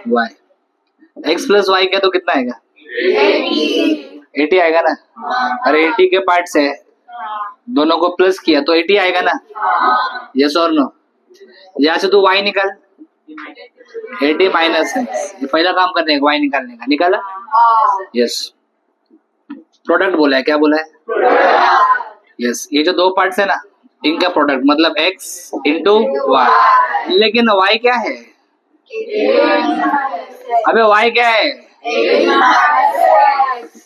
y. X plus y क्या तो कितना आएगा? 80 आएगा ना. अरे 80 के पार्ट्स है दोनों को प्लस किया तो 80 आएगा ना. यस और नो. यहाँ से तू वाई निकाल. 80 माइनस एक्स. ये पहला काम करने का वाई निकालने का. निकाला. यस. प्रोडक्ट बोला है. क्या बोला है? यस. ये जो 2 पार्ट्स है ना इनका प्रोडक्ट मतलब एक्स इंटू वाई. लेकिन वाई क्या है? अबे वाई क्या है?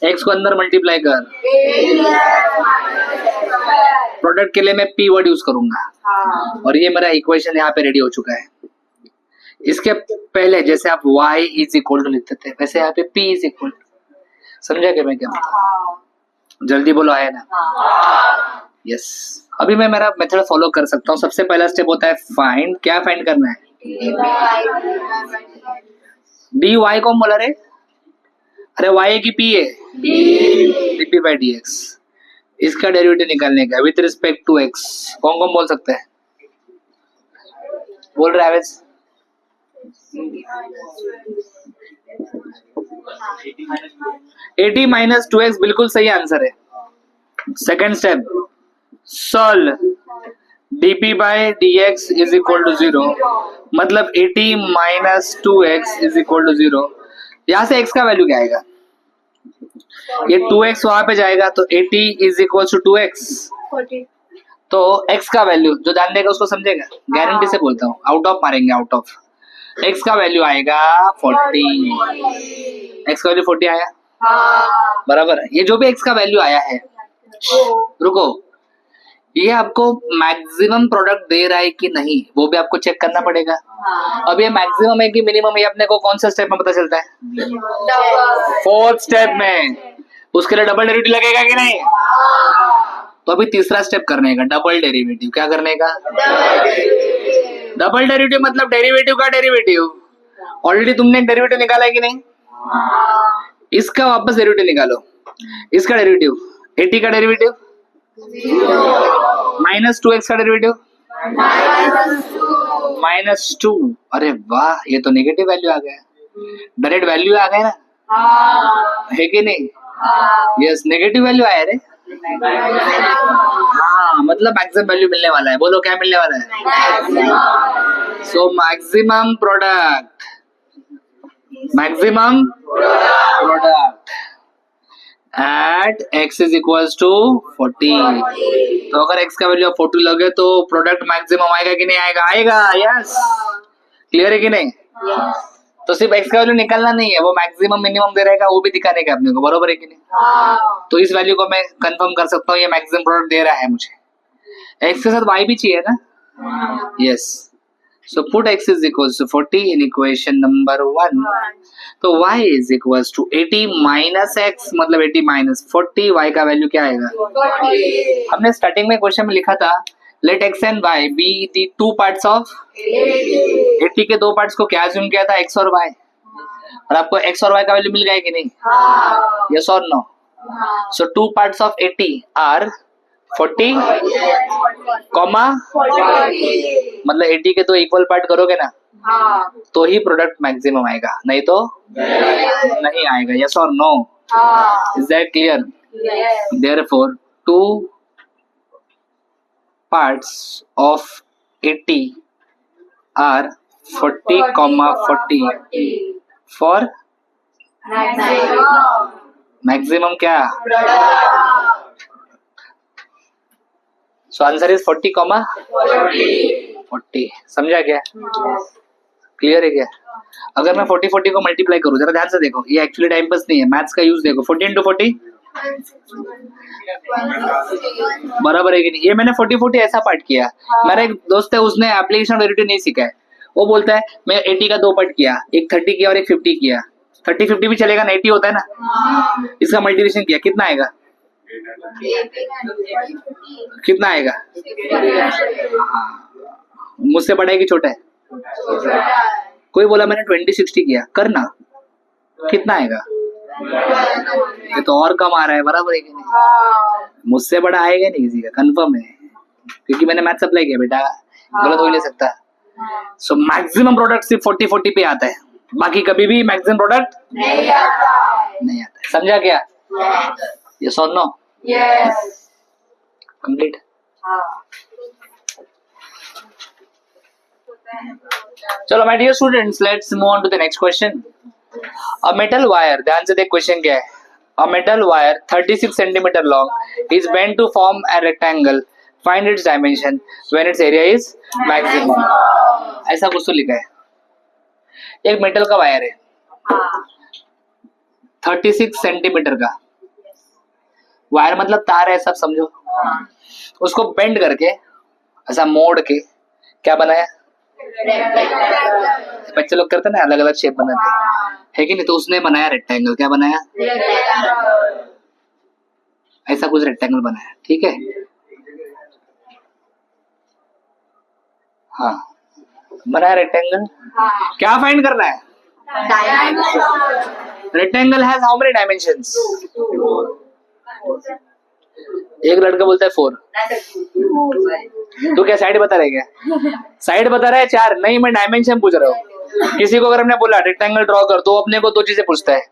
एक्स को अंदर मल्टीप्लाई कर. प्रोडक्ट के लिए मैं पी वर्ड यूज करूंगा और ये मेरा इक्वेशन यहाँ पे रेडी हो चुका है. इसके पहले जैसे आप y इज इक्वल टू लिखते थे वैसे यहाँ पे p इज इक्वल. समझा क्या मैं क्या बता? जल्दी बोलो आया ना. यस. अभी मैं मेरा मेथड फॉलो कर सकता हूँ. सबसे पहला स्टेप होता है फाइंड. क्या फाइंड करना है? डी वाई कौन बोला रे? अरे y की p है dp बाई dx. इसका डेरिवेटिव निकालने का विथ रिस्पेक्ट टू x. कौन कौन बोल सकते हैं? बोल रहे आवेश. 80 माइनस 2x बिल्कुल सही आंसर है. Second step solve. dp by dx is equal to 0. मतलब 80 minus 2x is equal to 0. यहाँ से x का वैल्यू क्या आएगा? ये 2x वहां पे जाएगा तो 80 इज इक्वल टू 2x. तो x का वैल्यू जो ध्यान देगा उसको समझेगा. गारंटी से बोलता हूँ. आउट ऑफ मारेंगे. आउट ऑफ x का वैल्यू आएगा 40. x का वैल्यू 40 आया. बराबर. ये जो भी x का वैल्यू आया है रुको ये आपको मैक्सिमम प्रोडक्ट दे रहा है कि नहीं वो भी आपको चेक करना पड़ेगा। अब ये मैक्सिमम है कि मिनिमम, ये अपने को कौन सा स्टेप में पता चलता है? फोर्थ स्टेप में। उसके लिए डबल डेरिवेटिव लगेगा कि नहीं? तो अभी तीसरा स्टेप करने का डबल डेरिवेटिव। क्या करने का? डबल डेरिवेटिव मतलब डेरिवेटिव का डेरिवेटिव। ऑलरेडी तुमने एक डेरिवेटिव निकाला है कि नहीं? इसका वापस डेरिवेटिव निकालो। इसका डेरिवेटिव 80 का डेरिवेटिव -2x का डेरिवेटिव -2। अरे वाह, ये तो नेगेटिव वैल्यू आ गया। डायरेक्ट वैल्यू आ गया ना, है कि नहीं? यस, नेगेटिव वैल्यू आया रे। हाँ, मतलब मैक्सिमम वैल्यू मिलने वाला है। बोलो क्या मिलने वाला है? So maximum product at x is equals to 40। तो अगर x का वैल्यू 40 लगे तो प्रोडक्ट मैक्सिमम आएगा कि नहीं आएगा? आएगा। यस, क्लियर है कि नहीं? तो सिर्फ x का वैल्यू निकालना नहीं है, वो मैक्सिमम मिनिमम दे रहेगा वो भी दिखाने का अपने को। बरोबर है कि नहीं? तो इस वैल्यू को मैं कंफर्म कर सकता हूँ ये मैक्सिमम प्रोडक्ट दे रहा है मुझे। x के साथ y भी चाहिए ना? Yes. So put x is equals to 40 in equation number 1. तो y is equals to 80 minus x, मतलब 80 minus 40। y का वैल्यू क्या आएगा? 40। हमने स्टार्टिंग में क्वेश्चन में लिखा था let x and y be the two parts of 80 के दो पार्ट्स को क्या अज्यूम किया था? x और y। और आपको x और y का वैल्यू मिल गया कि नहीं? yes or no? So two parts of 80 are 40, मतलब 80 के तो इक्वल पार्ट करोगे ना, तो ही प्रोडक्ट मैक्सिमम आएगा, नहीं तो नहीं आएगा। यस और no? Is that clear? Therefore two parts of 80 are 40, 40 for maximum क्या? So answer is 40, 40। समझा क्या? क्लियर है क्या? अगर मैं 40 को मल्टीप्लाई करूं, जरा ध्यान से देखो, ये एक्चुअली टाइम पास नहीं है, मैथ्स का यूज देखो। 40 into 40 बराबर है कि नहीं? ये मैंने 40 ऐसा पार्ट किया। मेरा एक दोस्त है, उसने एप्लीकेशन डेरिवेटिव नहीं सीखा है। वो बोलता है मैं 80 का दो पार्ट किया, एक 30 किया और एक 50 किया। 30 50 भी चलेगा ना, 80 होता है ना। इसका मल्टीप्लिकेशन किया, कितना आएगा? कितना आएगा? मुझसे बड़ा है कि छोटा है? कोई बोला मैंने 20 60 किया, करना, कितना आएगा? ये तो और कम आ रहा है। बराबर है कि नहीं? मुझसे बड़ा आएगा नहीं किसी का, कंफर्म है, क्योंकि मैंने मैथ्स अप्लाई किया बेटा, गलत हो ही नहीं सकता। सो मैक्सिमम प्रोडक्ट सिर्फ 40 पे आता है, बाकी कभी भी मैक्सिमम प्रोडक्ट नहीं आता है। समझा क्या? यस और नो? यस। कंप्लीट। चलो my dear students, let's move on to the next question. A metal wire, ध्यान से देख क्वेश्चन क्या है। A metal wire 36 centimetre long is bent to form a rectangle, find its dimension when its area is maximum. ऐसा कुछ तो लिखा है। एक मेटल का वायर है 36 सेंटीमीटर का। वायर मतलब तार है, सब समझो। उसको बेंड करके, ऐसा मोड़ के क्या बनाया? बच्चे लोग करते ना, अलग अलग शेप बनाते है कि नहीं? तो उसने बनाया रेक्टेंगल। क्या बनाया? ऐसा कुछ रेक्टेंगल बनाया, ठीक है? हाँ, बनाया रेक्टेंगल। क्या फाइंड करना है? Rectangle has how many dimensions? एक लड़का बोलता है 4। तो क्या साइड बता रहे? क्या साइड बता रहा है? 4 नहीं, मैं डायमेंशन पूछ रहा हूँ। किसी को अगर हमने बोला रेक्टेंगल ड्रॉ कर, तो अपने को दो चीजें पूछता है,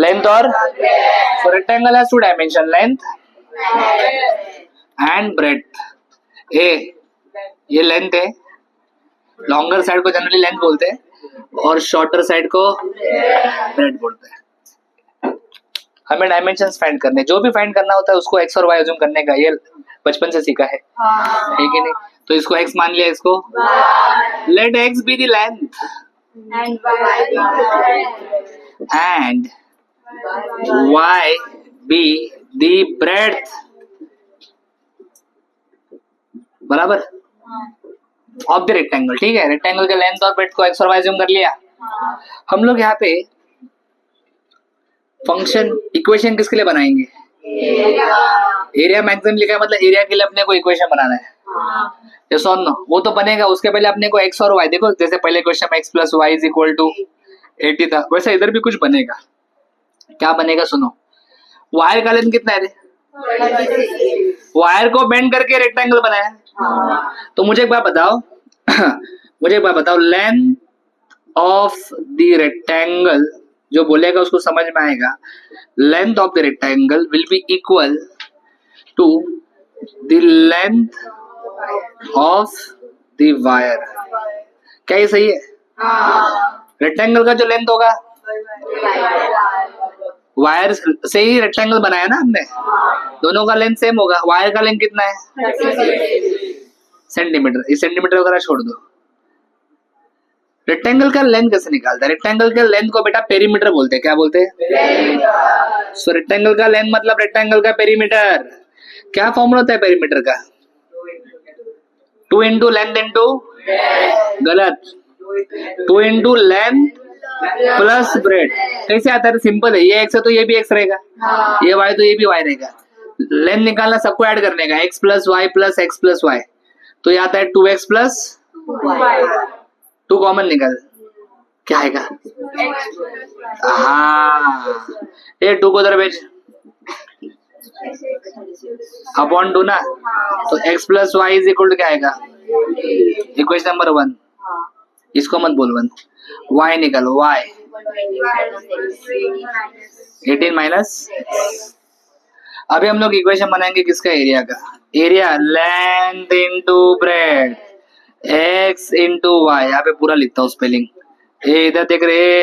लेंथ और। So rectangle has 2 dimension, length and breadth. ये लेंथ है, लॉन्गर साइड को जनरली लेंथ बोलते हैं और शॉर्टर साइड को ब्रेड्थ बोलते हैं। हमें डायमेंशंस फाइंड करने, जो भी फाइंड करना होता है उसको x और y अज्यूम करने का, ये बचपन से सीखा है कि नहीं? तो इसको x मान लिया, इसको let x be the length and y be the breadth. बराबर ऑफ द रेक्टेंगल, ठीक है। रेक्टेंगल के लेंथ और ब्रेड्थ को एक्स और वाई ज्यूम कर लिया। हम लोग यहाँ पे फंक्शन इक्वेशन किसके लिए बनाएंगे? एरिया मैक्सिमम लिखा है, मतलब एरिया के लिए अपने को इक्वेशन बनाना है। ये सॉन नो, वो तो बनेगा, उसके पहले अपने को एक्स और वाई, देखो जैसे पहले क्वेश्चन में x plus y is equal to 80 था, वैसे इधर भी कुछ बनेगा। क्या बनेगा सुनो, वायर का लेंथ कितना है रे? वायर को बेंड करके रेक्टेंगल बनाया है। तो मुझे एक बात बताओ मुझे एक बात बताओ, लेंथ ऑफ द रेक्टेंगल जो बोलेगा उसको समझ में आएगा। Length of the rectangle will be equal to the length of the wire. क्या ये सही है? रेक्टेंगल का जो लेंथ होगा, वायर से ही रेक्टेंगल बनाया ना हमने, दोनों का लेंथ सेम होगा। वायर का लेंथ कितना है? सेंटीमीटर। इस सेंटीमीटर वगैरह छोड़ दो। रेक्टेंगल का लेंथ कैसे निकालता है? रेक्टेंगल के लेंथ को बेटा पेरीमीटर बोलते हैं। क्या बोलते हैं? सो रेक्टेंगल का लेंथ मतलब रेक्टेंगल का पेरीमीटर। क्या फॉर्मूला होता है पेरीमीटर का? 2 इंटू लेंथ इंटू, गलत, 2 इंटू लेंथ प्लस ब्रेड। कैसे आता है? सिंपल है, ये एक्स है तो ये भी एक्स रहेगा, ये वाई तो ये भी वाई रहेगा। लेंथ निकालना सबको ऐड करने का, x plus y plus x plus y, तो ये आता है 2x प्लस 2 कॉमन निकल, क्या आएगा? हाँ, ये 2 को उधर भेज, अपॉन 2 ना, तो x plus y is equal to क्या आएगा? इक्वेशन नंबर 1, इसको मत बोल 1, y निकल, y 18 माइनस। अभी हम लोग इक्वेशन बनाएंगे किसका? एरिया का। Area length into breadth x into y, यहाँ पे पूरा लिखता हूँ स्पेलिंग। ए इधर देख रहे,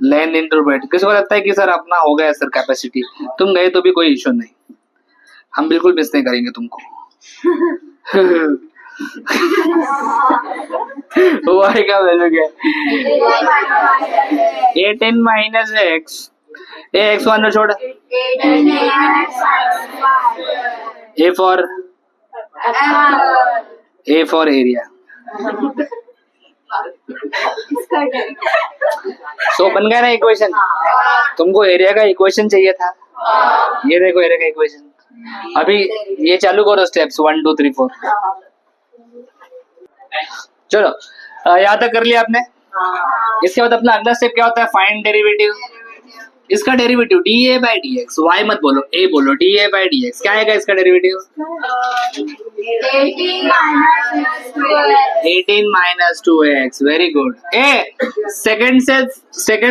लेंथ इंटू ब्रेड। किसी को लगता है कि सर अपना हो गया सर कैपेसिटी, तुम गए तो भी कोई इश्यू नहीं, हम बिल्कुल मिस नहीं करेंगे तुमको। वाई का वैल्यू क्या है? 18 माइनस एक्स, ए एक्स वन छोड़, ए फॉर एरिया। सो बन गया ना इक्वेशन। तुमको एरिया का इक्वेशन चाहिए था, ये देखो एरिया का इक्वेशन। अभी ये चालू करो स्टेप्स 1 2 3 4। चलो यहाँ तक कर लिया आपने। इसके बाद अपना अगला स्टेप क्या होता है? Find derivative. इसका derivative d a by d x, y मत बोलो, ए बोलो, d a by d x. क्या आएगा इसका derivative? 18 minus 2x। Very good. A second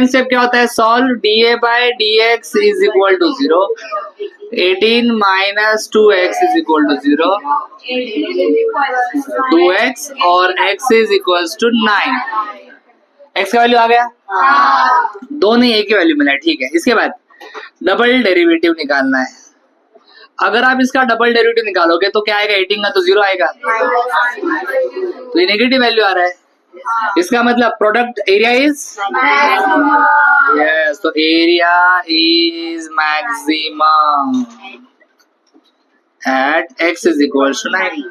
step क्या होता है? Solve d a by d x is equal to 0, 18 minus 2x is equal to 0, 2x और x is equal to 9। x का value आ गया? दो नहीं, एक ही वैल्यू मिला है, ठीक है। इसके बाद डबल डेरिवेटिव निकालना है। अगर आप इसका डबल डेरिवेटिव निकालोगे तो क्या आएगा? 18 का तो 0 आएगा, तो ये नेगेटिव वैल्यू आ रहा है। इसका मतलब प्रोडक्ट एरिया इज, यस, तो area is maximum at x is equal to 9।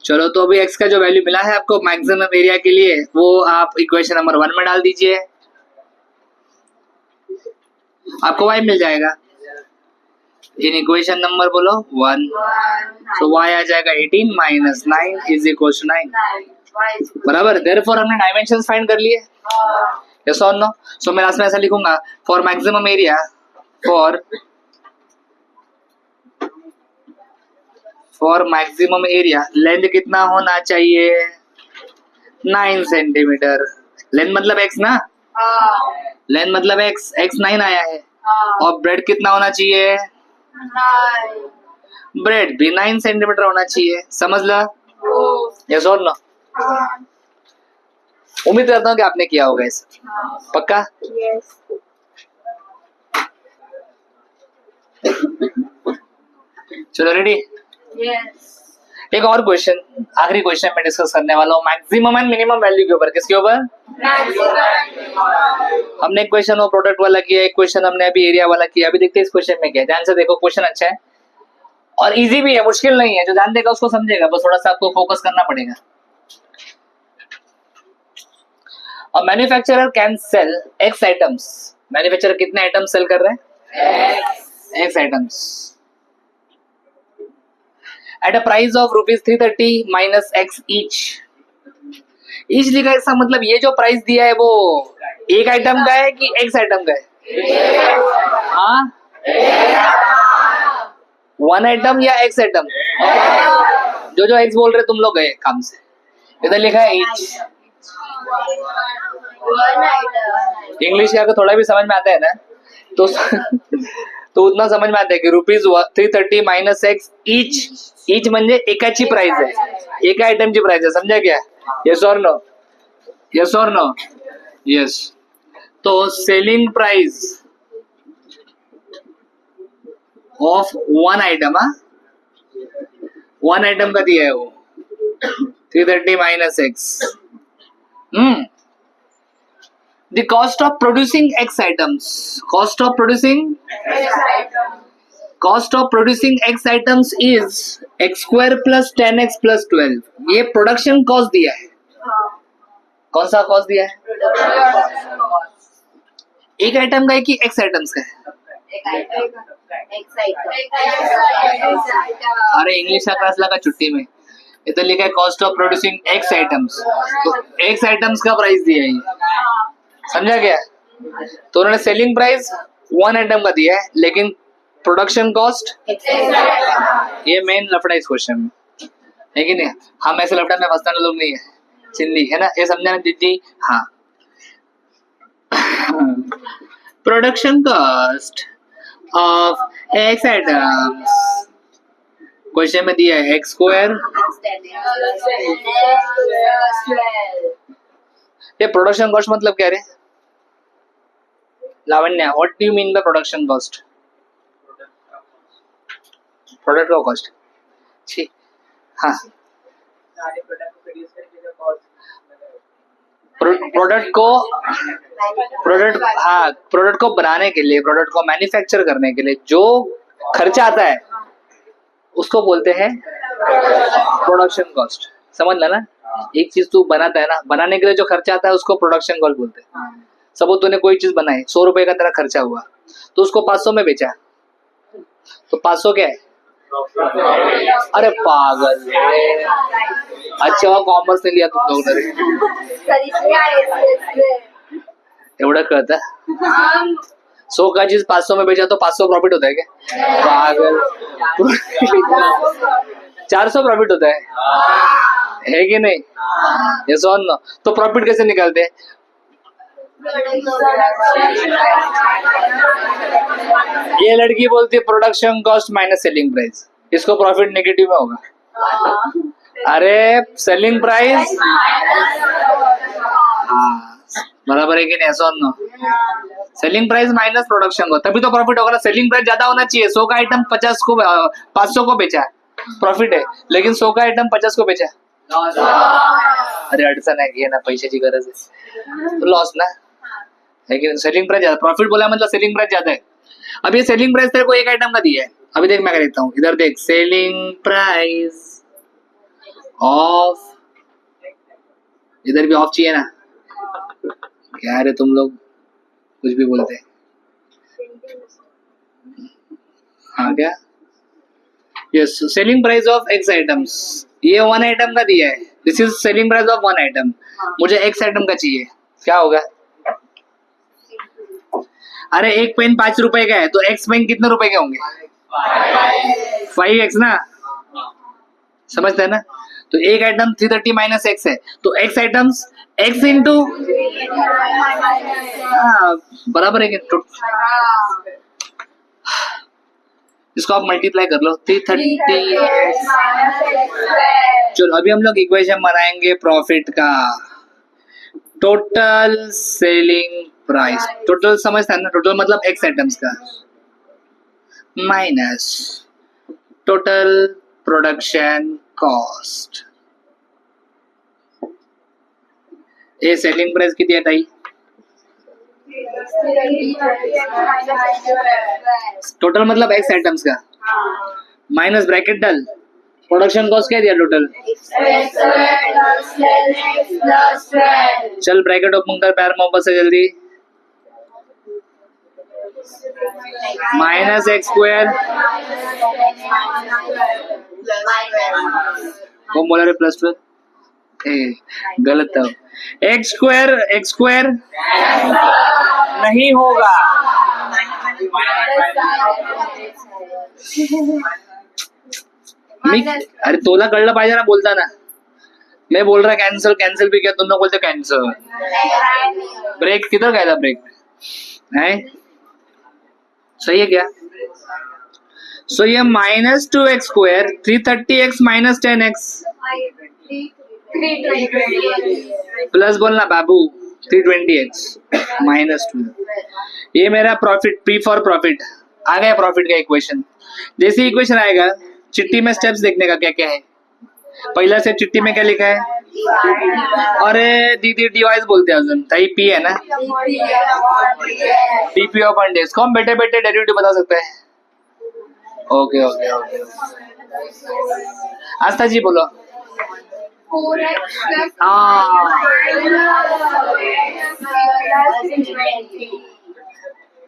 चलो, तो अभी x का जो वैल्यू मिला है आपको मैक्सिमम एरिया के लिए, वो आप इक्वेशन नंबर 1 में डाल दीजिए, आपको y मिल जाएगा। इन इक्वेशन नंबर बोलो 1, तो y आ जाएगा 18 माइनस 9 इज इक्वल टू 9, बराबर। देयरफॉर हमने डायमेंशंस फाइंड कर लिए, यस और नो। सो मैं लास्ट में ऐसा लिखूंगा, for maximum area, for maximum area length कितना होना चाहिए? 9 सेंटीमीटर। लेंथ मतलब x ना, लेंथ मतलब x 9 आया है, और ब्रेड कितना होना चाहिए? ब्रेड भी 9 सेंटीमीटर होना चाहिए, समझ लो, यस और नो। उम्मीद करता हूँ कि आपने किया होगा ऐसा, पक्का? चलो रेडी? एक और क्वेश्चन, आखिरी क्वेश्चन में डिस्कस करने वाला हूँ मैक्सिमम एंड मिनिमम वैल्यू के ऊपर। किसके ऊपर? हमने एक क्वेश्चन वो प्रोडक्ट वाला किया, एक क्वेश्चन हमने अभी एरिया वाला किया। अभी देखते हैं इस क्वेश्चन में क्या है, ध्यान से देखो, क्वेश्चन अच्छा है। और इजी भी है, मुश्किल नहीं है, जो ध्यान देगा उसको समझेगा, बस थोड़ा सा आपको फोकस करना पड़ेगा। और manufacturer can sell x items, manufacturer कितने आइटम सेल कर रहे हैं? X items at a price of ₹330 minus x each. Each लिखा है, इसका मतलब ये जो प्राइस दिया है वो एक आइटम का है कि एक्स आइटम का है? हाँ, वन आइटम या एक्स आइटम? जो जो एक्स बोल रहे तुम लोग गए काम से। इधर लिखा है ईच। इंग्लिश का थोड़ा भी समझ में आता है ना, तो तो उतना समझ में आता है कि ₹330 माइनस एक्स ईच। ईच म्हणजे एकाची प्राइस है, एका आइटम की प्राइस है, समझा क्या? यस और नो? यस और नो? यस। तो selling price of one item, one item का दिया है वो 330 minus x. The cost of producing X items. Cost of producing X items is X square plus 10X plus 12. ये production cost दिया है। कौन सा कॉस्ट दिया है? एक आइटम का है कि X आइटम्स का है? अरे इंग्लिश का क्लास लगा छुट्टी में। इधर लिखा है cost of producing X items, तो X आइटम्स का प्राइस दिया है, समझा क्या? तो उन्होंने सेलिंग प्राइस वन आइटम का दिया है, लेकिन प्रोडक्शन कॉस्ट, ये मेन लफड़ा इस क्वेश्चन में है कि नहीं? हम ऐसे लफड़ा में फंसने वाले लोग नहीं है, चिंदी है ना, ये समझा ना दीदी? हाँ। Production cost of x items, question में दिया है एक्स स्क्वायर। ये प्रोडक्शन कॉस्ट मतलब क्या रे Lavanya? What do you mean by production cost? Product का कॉस्ट। ठीक, हाँ। प्रोडक्ट को बनाने के लिए, प्रोडक्ट को मैन्युफैक्चर करने के लिए जो खर्चा आता है उसको बोलते हैं प्रोडक्शन कॉस्ट। समझ ला ना? एक चीज तू बनाता है ना, बनाने के लिए जो खर्चा आता है उसको प्रोडक्शन कॉस्ट बोलते हैं। सपोज तूने कोई चीज बनाई, 100 रुपए का तेरा खर्चा हुआ, तो उसको 500 में बेचा, तो 500 क्या है? अरे पागल, अच्छा कॉमर्स ने लिया तुम लोग ने, एवढं कळतं? 100 का चीज 500 में बेचा तो 500 प्रॉफिट होता है क्या? पागल, 400 प्रॉफिट होता है कि नहीं? ये सोन नो। तो प्रॉफिट कैसे निकालते हैं? ये लड़की बोलती है production cost minus selling price, इसको प्रॉफिट नेगेटिव में होगा। अरे सेलिंग प्राइस, हाँ बराबर है कि नहीं? ऐसा no, selling price minus production को, तभी तो प्रॉफिट होगा ना। सेलिंग प्राइस ज्यादा होना चाहिए, 100 का आइटम 500 को बेचा, प्रॉफिट है, लेकिन 100 का आइटम 50 को बेचा, अरे अडचण आहे, घे ना, पैशाची गरज है, तो लॉस ना है कि सेलिंग प्राइस ज्यादा, प्रॉफिट बोला मतलब सेलिंग प्राइस ज्यादा है। अब ये सेलिंग प्राइस तेरे को एक आइटम का दिया है, अभी देख मैं लिखता हूँ, इधर देख, सेलिंग प्राइस ऑफ, इधर भी ऑफ चाहिए ना, क्या रे तुम लोग कुछ भी बोलते हैं। हाँ क्या? Yes, selling price of x items, ये वन आइटम का दिया है, this is selling price of one item, मुझे एक्स आइटम का चाहिए, क्या होगा? अरे एक पेन 5 रुपए का है, तो एक्स पेन कितने रुपए के होंगे? 5x ना, समझते हैं ना? तो एक आइटम 330 माइनस एक्स है, तो एक्स आइटम्स एक्स इंटू, बराबर है कि? इसको आप मल्टीप्लाई कर लो, 330। चलो अभी हम लोग इक्वेशन बनाएंगे प्रॉफिट का। टोटल सेलिंग प्राइस, टोटल समझता है ना? टोटल मतलब एक्स आइटम्स का माइनस टोटल प्रोडक्शन कॉस्ट। ये सेलिंग प्राइस किती आहे ताई? टोटल मतलब एक्स आइटम्स का माइनस ब्रैकेट डाल, प्रोडक्शन कॉस्ट क्या दिया टोटल, चल ब्रैकेट ओपन कर पैर में वापस से जल्दी, माइनस एक्स स्क्वायर, वो बोला रे प्लस 12, गलत था, एक्स स्क्वायर नहीं होगा, अरे तोला कळलं पाहिजे ना, बोलता ना, मैं बोल रहा कैंसिल कैंसिल भी क्या, तुम लोग बोलते कैंसिल, ब्रेक किधर गया था, ब्रेक है सही है क्या, सो ये minus 2x square 330x minus 10x plus बोलना बाबू 320x माइनस 2, ये मेरा प्रॉफिट, पी फॉर प्रॉफिट आ गया, प्रॉफिट का इक्वेशन। जैसे इक्वेशन आएगा चिट्ठी में स्टेप्स देखने का क्या क्या है, पहला स्टेप चिट्ठी में क्या लिखा है, अरे दीदी डिवाइस बोलते हैं अजून ताई, पी है ना, डीपी ऑफ डेज को हम बैठे बैठे डेरिवेटिव बता सकते हैं, ओके ओके ओके, आस्था जी बोलो,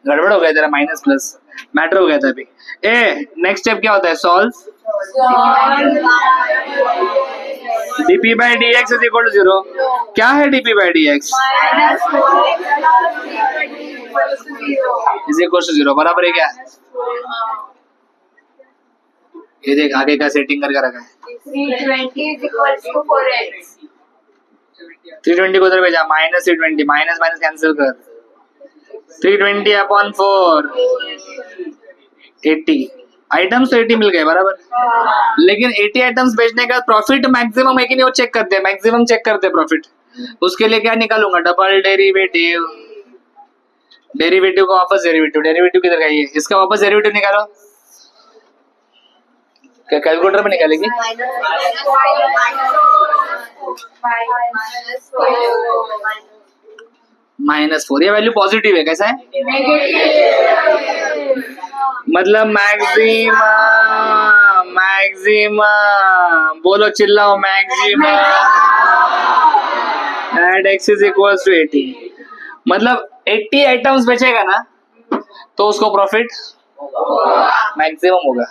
गड़बड़ हो गया तेरा, माइनस प्लस मैटर हो गया था अभी। ए नेक्स्ट स्टेप क्या होता है, solve dp by dx is equal to 0, क्या है dp by dx is equal to 0, बराबर है क्या, ये देख आगे का सेटिंग करके रखा है, 320 को उधर भेजा, माइनस 320, माइनस माइनस कैंसिल कर, 320 अपॉन 4 80 आइटम्स तो 80 मिल गए बराबर, लेकिन 80 आइटम्स बेचने का प्रॉफिट मैक्सिमम है कि नहीं वो चेक करते हैं, मैक्सिमम चेक करते हैं प्रॉफिट, उसके लिए क्या निकालूंगा, डबल डेरिवेटिव, डेरिवेटिव का वापस डेरिवेटिव, डेरिवेटिव किधर का, ये इसका वापस डेरिवेटिव निकालो, क्या कैलकुलेटर में निकालेगी, -4, ये वैल्यू पॉजिटिव है, कैसा है, मतलब मैक्सिमम, मैक्सिमम बोलो चिल्लाओ, maximum at x is equals to 80, मतलब 80 आइटम्स बेचेगा ना तो उसको प्रॉफिट मैक्सिमम होगा,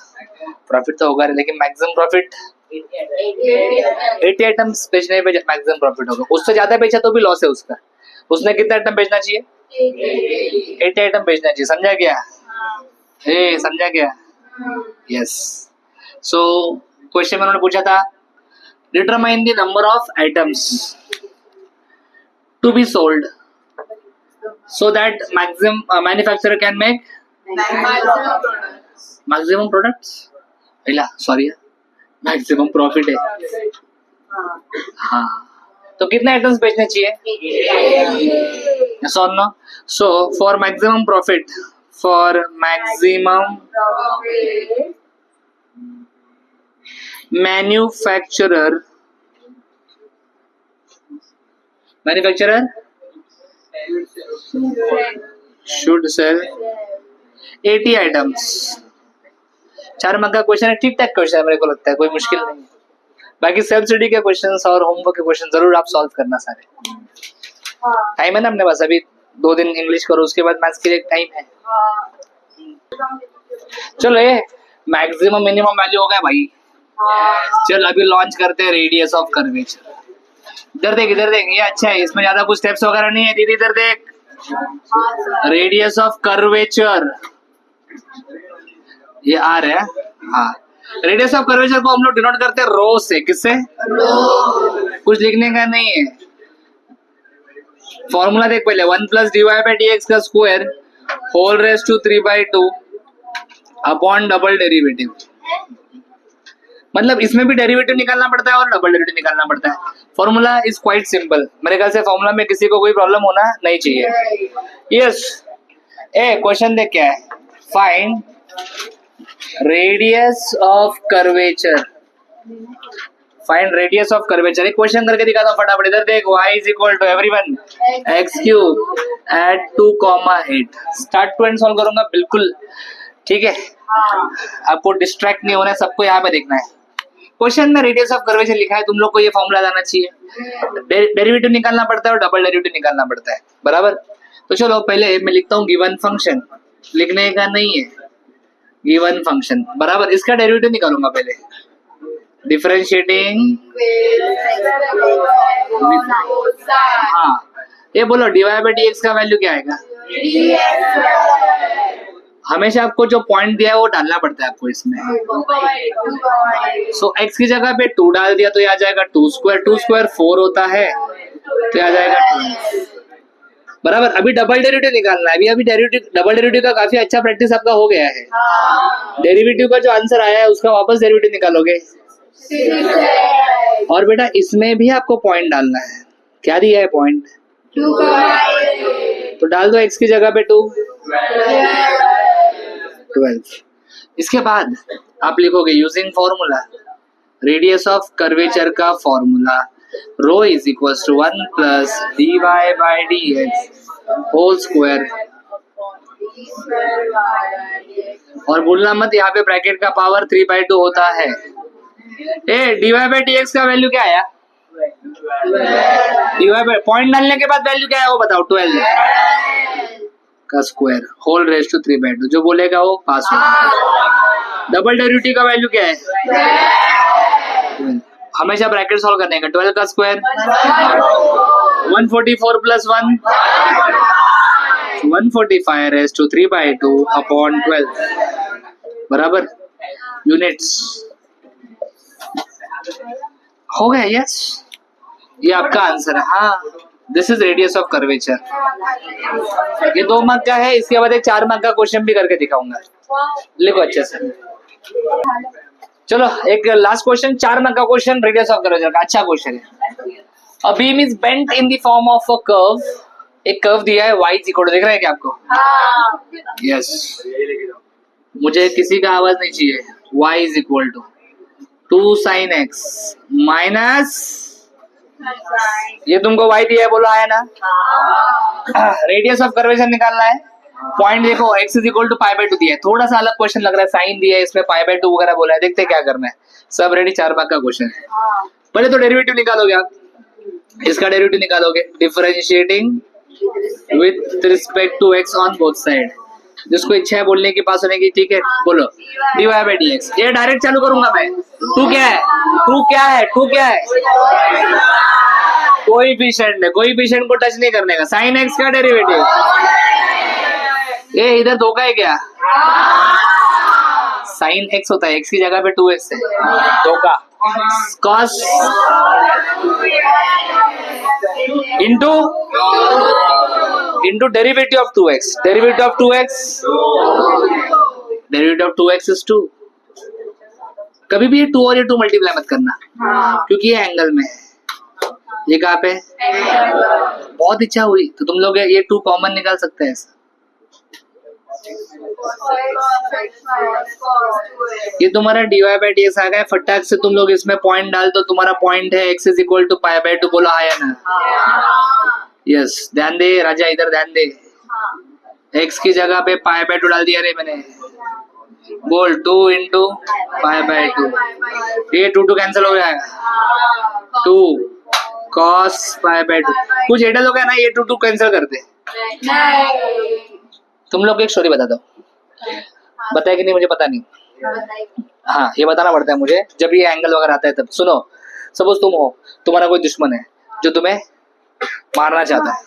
प्रॉफिट तो होगा लेकिन मैक्सिमम प्रॉफिट 80 आइटम्स बेचने पे मैक्सिमम प्रॉफिट होगा, उससे ज्यादा बेचा तो भी लॉस है उसका, उसने कितना आइटम बेचना चाहिए, 80 आइटम बेचना चाहिए, समझा क्या, ए समझा क्या, यस। सो क्वेश्चन में उन्होंने पूछा था, determine the number of items to be sold so that maximum manufacturer can make maximum products, पहला सॉरी मैक्सिमम प्रॉफिट है, हाँ तो कितने आइटम्स बेचने चाहिए, yes or no, so for maximum profit, for maximum manufacturer should sell 80 items, 4 mark का question है, ठीक ठाक क्वेश्चन है मेरे को लगता है, कोई मुश्किल नहीं है, बाकी सेल्फ स्टडी के क्वेश्चंस और होमवर्क के क्वेश्चन जरूर आप सॉल्व करना सारे, टाइम है ना अपने पास, अभी 2 दिन इंग्लिश करो, उसके बाद मैथ्स के लिए टाइम है, चलो ये मैक्सिमम मिनिमम वैल्यू हो गया भाई, चल अभी लॉन्च करते हैं रेडियस ऑफ कर्वेचर, इधर देख ये अच्छा है, इसमें ज्यादा कुछ स्टेप्स वगैरह नहीं है, दीदी इधर देख, रेडियस ऑफ कर्वेचर ये आर है, हाँ रेडियस ऑफ कर्वेचर को हम लोग डिनोट करते हैं रो से, किससे, कुछ लिखने का नहीं है, फॉर्मूला देख पहले, 1 प्लस dy बाई dx का square whole raise to 3/2 upon double derivative, मतलब इसमें भी डेरिवेटिव निकालना पड़ता है और डबल डेरिवेटिव निकालना पड़ता है, फॉर्मूला इज क्वाइट सिंपल, मेरे ख्याल से फॉर्मूला में किसी को कोई प्रॉब्लम होना नहीं चाहिए, यस। ए क्वेश्चन देख क्या है, find radius of curvature, find radius of curvature, एक क्वेश्चन करके दिखाता हूँ फटाफट, इधर देख, y is equal to everyone x cube at 2, 8, start to end solve करूंगा बिल्कुल, ठीक है, आपको डिस्ट्रैक्ट नहीं होना है, सबको यहाँ पे देखना है। क्वेश्चन में रेडियस ऑफ कर्वेचर लिखा है, तुम लोग को ये फॉर्मूला लाना चाहिए। डेरिवेटिव निकालना पड़ता है और डबल डेरिवेटिव निकालना पड़ता है, बराबर। तो चलो पहले मैं लिखता हूँ गिवन फंक्शन, लिखने का नहीं है, गिवन फंक्शन बराबर, इसका डेरिवेटिव निकालूंगा पहले। डिफरेंशिएटिंग, हाँ ये बोलो डीवाई बाई डी एक्स का वैल्यू क्या आएगा? हमेशा आपको जो पॉइंट दिया है वो डालना पड़ता है आपको इसमें। सो एक्स की जगह पे 2 डाल दिया तो ये आ जाएगा 2 स्क्वायर, 2 स्क्वायर 4 होता है तो ये आ जाएगा 12 बराबर। अभी डबल डेरिवेटिव निकालना है, अभी डेरिवेटिव, डबल डेरिवेटिव का काफी अच्छा प्रैक्टिस आपका हो गया है। डेरिवेटिव का जो आंसर आया है उसका वापस डेरिवेटिव निकालोगे, और बेटा इसमें भी आपको पॉइंट डालना है। क्या दिया है पॉइंट? तो डाल दो एक्स की जगह पे 2, 12। इसके बाद आप लिखोगे using formula, radius of curvature का formula rho is equal to 1 plus d y by d x whole square. और भूलना मत यहाँ पे ब्रैकेट का पावर 3/2 होता है। A d y by d x का वैल्यू क्या आया? डी वाई बाई पॉइंट डालने के बाद वैल्यू क्या है वो बताओ? 12 का स्क्वायर होल रेज टू 3/2। जो बोलेगा वो पास होगा। डबल डेरिवेटिव का वैल्यू क्या है? 12। हमेशा ब्रैकेट सॉल्व करने का। 12 का स्क्वायर 144 प्लस 1 145 रेज टू 3/2 अपॉन 12 बराबर। यूनिट्स हो गया? यस, ये आपका आंसर है। हाँ, this is radius of curvature. ये 2 मार्क का है, इसके बाद एक 4 मार्क का क्वेश्चन भी करके दिखाऊंगा। लिखो अच्छे से। चलो एक लास्ट क्वेश्चन, 4 मार्क का क्वेश्चन, रेडियस ऑफ कर्वेचर का अच्छा क्वेश्चन है। A beam is bent in the form of a curve. एक कर्व दिया है y इक्वल, देख रहे हैं क्या आपको? यस, मुझे किसी का आवाज नहीं चाहिए। y is equal to 2 sin x minus, ये तुमको y दिया है, बोलो आया ना? रेडियस ऑफ कर्वेचर निकालना है। पॉइंट देखो x इज इक्वल टू π/2 दिया है, थोड़ा सा अलग क्वेश्चन लग रहा है, साइन दिया है इसमें, π/2 वगैरह बोला है, देखते हैं क्या करना है। सब रेडी, 4 मार्क का क्वेश्चन है। पहले तो डेरिवेटिव निकालोगे आप, इसका डेरिवेटिव निकालोगे differentiating with respect to x on both side. जिसको इच्छा है बोलने की, पास होने की, ठीक है बोलो dy बाई dx। ये डायरेक्ट चालू करूंगा मैं। टू क्या है? टू क्या है? टू क्या है? कोएफिशिएंट है, कोएफिशिएंट को टच नहीं करने का। sin x का डेरिवेटिव, ये इधर धोखा है क्या? sin x होता है, x की जगह पे 2x है, धोखा। cos into derivative of 2x, derivative of 2x, derivative of 2x is 2। कभी भी ये 2 और ये 2 मल्टीप्लाई मत करना, क्योंकि ये एंगल में है। ये कहाँ पे? बहुत इच्छा हुई तो तुम लोग ये 2 कॉमन निकाल सकते हैं। ये तुम्हारा dy बाई dx आ गया, फटाक से तुम लोग इसमें पॉइंट डाल दो। तुम्हारा पॉइंट है x इज इक्वल टू π/2, बोला आया ना? यस, ध्यान दे राजा, इधर ध्यान दे। x की जगह पे π/2 डाल दिया रे मैंने, बोल 2 इंटू π/2। ये 2 कैंसिल हो जाएगा, 2 cos π/2। कुछ एडल हो गया ना, ये 2 कैंसिल करते। तुम लोग एक स्टोरी बता दो, बताया कि नहीं मुझे पता नहीं। हाँ, ये बताना पड़ता है मुझे जब ये एंगल वगैरह आता है तब। सुनो, सपोज तुम हो, तुम्हारा कोई दुश्मन है जो तुम्हें मारना चाहता है,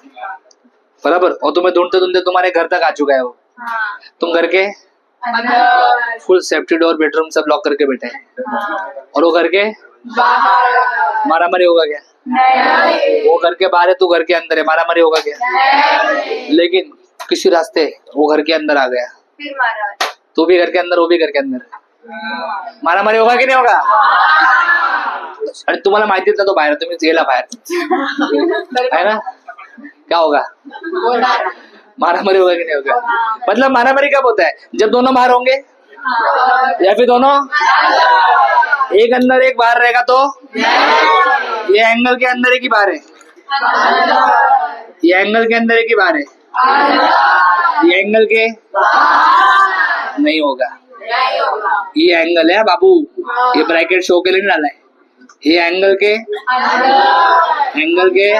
बराबर, और तुम्हें ढूंढते ढूंढते तुम्हारे घर तक आ चुका है वो। तुम घर के फुल सेफ्टी डोर, बेडरूम सब लॉक करके बैठे हैं, और वो घर के मारा मारी होगा क्या? वो घर के बाहर है, तू घर के अंदर है, मारा मारी होगा क्या? लेकिन किसी रास्ते वो घर के अंदर आ गया, तू भी घर के अंदर, वो भी घर के अंदर, मारा मारी होगा कि नहीं होगा? अरे तुम्हाला माहितीच ना तो बाहेर, तुम्ही गेला बाहेर, है ना? क्या होगा? मारा मारी होगा कि नहीं होगा? मतलब मारा मारी कब होता है? जब दोनों बाहर होंगे, या फिर दोनों एक अंदर एक बाहर रहेगा। तो ये एंगल के अंदर एक ही बाहर है, ये एंगल के अंदर एक ही बाहर है, ये एंगल के नहीं होगा। नहीं होगा। ये एंगल है बाबू, ये ब्रैकेट शो के लिए नहीं डाला है, ये एंगल के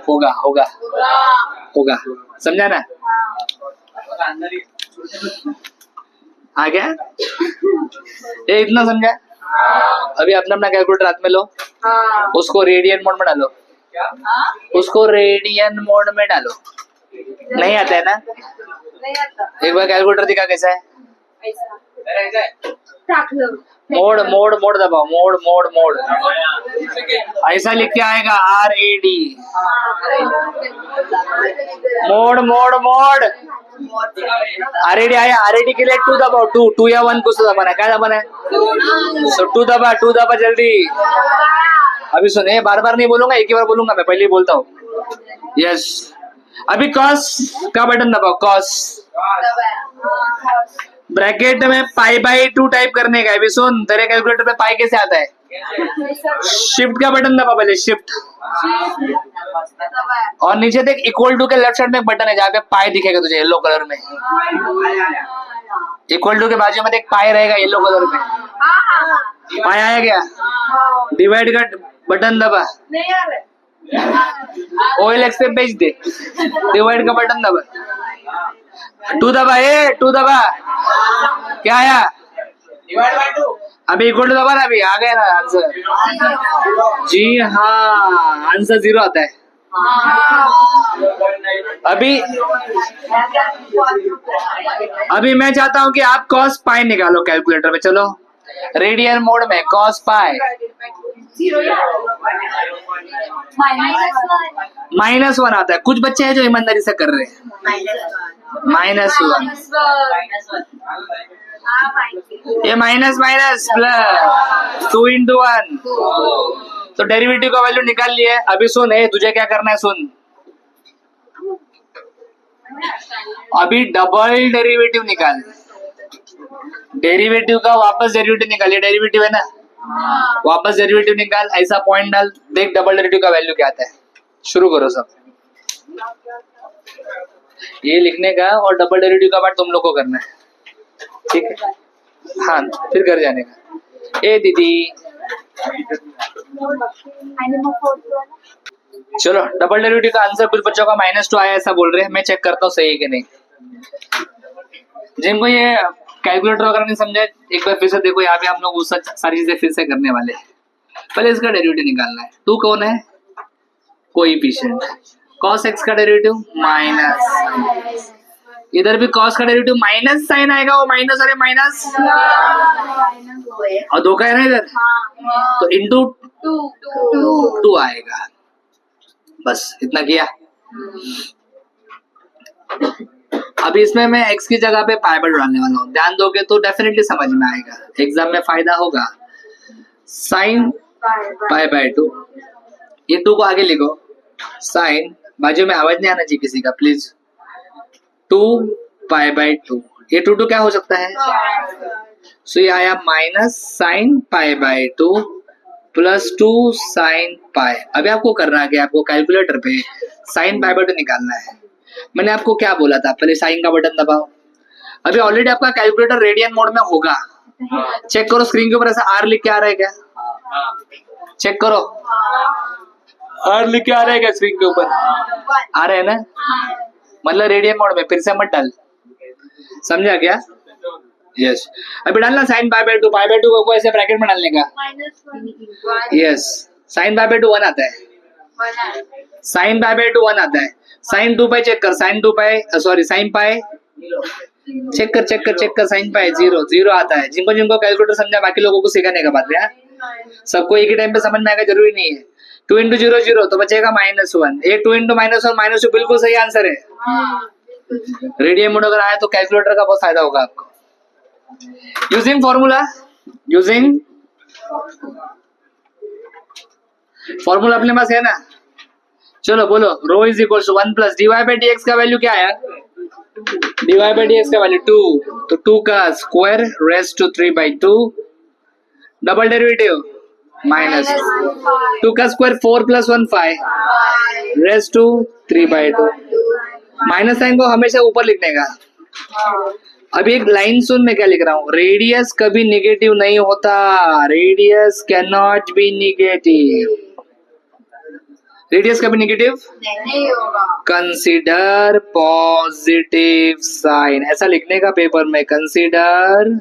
होगा होगा होगा, समझा ना? आ गया ये, इतना समझा? अभी अपना अपना कैलकुलेटर हाथ में लो, उसको रेडियन मोड में डालो, उसको रेडियन मोड में डालो। नहीं आता है ना? नहीं आता। एक बार कैलकुलेटर दिखा कैसा है। टाकलं। मोड मोड मोड दबाओ, मोड मोड मोड, ऐसा लिख के आएगा RAD, mode mode mode. RAD आया, RAD के लिए 2 दबाओ, 2 या 1 कुछ तो दबाना है, क्या दबाना है? So 2 दबा जल्दी। अभी सुने, बार बार नहीं बोलूंगा, एक ही बार बोलूंगा, मैं पहले ही बोलता हूँ। यस, अभी कॉस का बटन दबाओ, कॉस ब्रैकेट में π/2 टाइप करने का है। अभी सुन, तेरे कैलकुलेटर पे पाई कैसे आता है? शिफ्ट का बटन दबा पहले, शिफ्ट, और नीचे देख इक्वल टू के लेफ्ट साइड में एक बटन है जहाँ पे पाई दिखेगा तुझे येलो कलर में। इक्वल टू के बाजू में देख पाई रहेगा येलो कलर में, पाई आया क्या? डिवाइड का बटन दबा, नहीं आ रहा। OLX पे भेज दे, डिवाइड का बटन दबा, 2 दबा, 2 दबा, क्या आया? अभी इक्वल टू दबा ना, अभी आ गया ना आंसर। जी हाँ, आंसर 0 आता है। अभी मैं चाहता हूँ कि आप cos पाई निकालो कैलकुलेटर में, चलो रेडियन मोड में cos पाई -1 आता है। कुछ बच्चे हैं जो ईमानदारी से कर रहे हैं, -1, ये माइनस माइनस प्लस 2 × 1, तो डेरिवेटिव का वैल्यू निकाल लिए। अभी सुन, तुझे क्या करना है सुन, अभी डबल डेरिवेटिव निकाल, डेरिवेटिव का वापस डेरिवेटिव निकाल, ये डेरिवेटिव है ना, वापस डेरिवेटिव निकाल, ऐसा पॉइंट डाल, देख डबल डेरिवेटिव का वैल्यू क्या आता है। शुरू करो सब, ये लिखने का और डबल डेरिवेटिव का पार्ट तुम लोग को करना है, ठीक है? हाँ, फिर घर जाने का। ए दीदी, चलो डबल डेरिवेटिव का आंसर कुछ बच्चों का -2 आया ऐसा बोल रहे हैं, मैं चेक करता हूँ सही है कि नहीं। जिनको ये कैलकुलेटर वगैरह नहीं समझा, एक बार फिर से देखो, यहाँ पे हम लोग वो सारी चीजें फिर से करने वाले हैं। पहले इसका डेरिवेटिव निकालना है। 2 कौन है? कोएफिशिएंट। cos x का डेरिवेटिव माइनस, इधर भी cos का डेरिवेटिव माइनस साइन आएगा, वो माइनस, अरे माइनस, और धोखा है ना इधर, तो इंटू 2 आएगा, बस इतना किया। अभी इसमें मैं x की जगह पे पाई पर डालने वाला हूँ, ध्यान दोगे तो डेफिनेटली समझ में आएगा, एग्जाम में फायदा होगा। साइन π/2, ये 2 को आगे लिखो, साइन, बाजू में आवाज नहीं आना चाहिए किसी का प्लीज, 2 π/2, ये 2 क्या हो सकता है? सो ये आया minus sine π/2 plus 2 sine pi. अभी आपको करना है कि आपको कैलकुलेटर पे साइन π/2 निकालना है। मैंने आपको क्या बोला था, पहले साइन का बटन दबाओ। अभी ऑलरेडी आपका कैलकुलेटर रेडियन मोड में होगा, चेक करो स्क्रीन के ऊपर ऐसा R लिख के आ रहा है क्या? चेक करो, R लिख के आ रहा है क्या स्क्रीन के ऊपर? आ रहा है ना, मतलब रेडियन मोड में। फिर से मत डाल, समझा क्या? यस, अभी डालना साइन π/2, π/2 को ऐसे ब्रैकेट में डालने का। यस, साइन π/2 1 आता है, साइन π/2 1 आता है। साइन 2 चेक कर, sine 2 sorry sine pi check कर साइन पाई 0 आता है। जिनको जिनको कैलकुलेटर समझा, बाकी लोगों को सिखाने का बात है, सबको एक ही टाइम पे समझ में आएगा जरूरी नहीं है। 2 × 0 0 तो बचेगा -1, ये 2 × -1 -2 बिल्कुल सही आंसर है। रेडियन मोड अगर आया तो कैलकुलेटर का बहुत फायदा होगा आपको। यूजिंग फॉर्मूला, फॉर्मूला अपने पास है ना, चलो बोलो, rho is equal to 1 plus dy/dx का वैल्यू क्या आया? dy/dx का वैल्यू 2, तो 2 का square raise to 3/2, double derivative minus 2 का square 4 + 1 5 raise to 3/2। Minus sine को हमेशा ऊपर लिखने का, अभी एक लाइन सुन, मैं क्या लिख रहा हूँ, रेडियस कभी निगेटिव नहीं होता, radius can not be negative, radius कभी निगेटिव नहीं होगा। कंसीडर पॉजिटिव साइन, ऐसा लिखने का पेपर में, कंसीडर,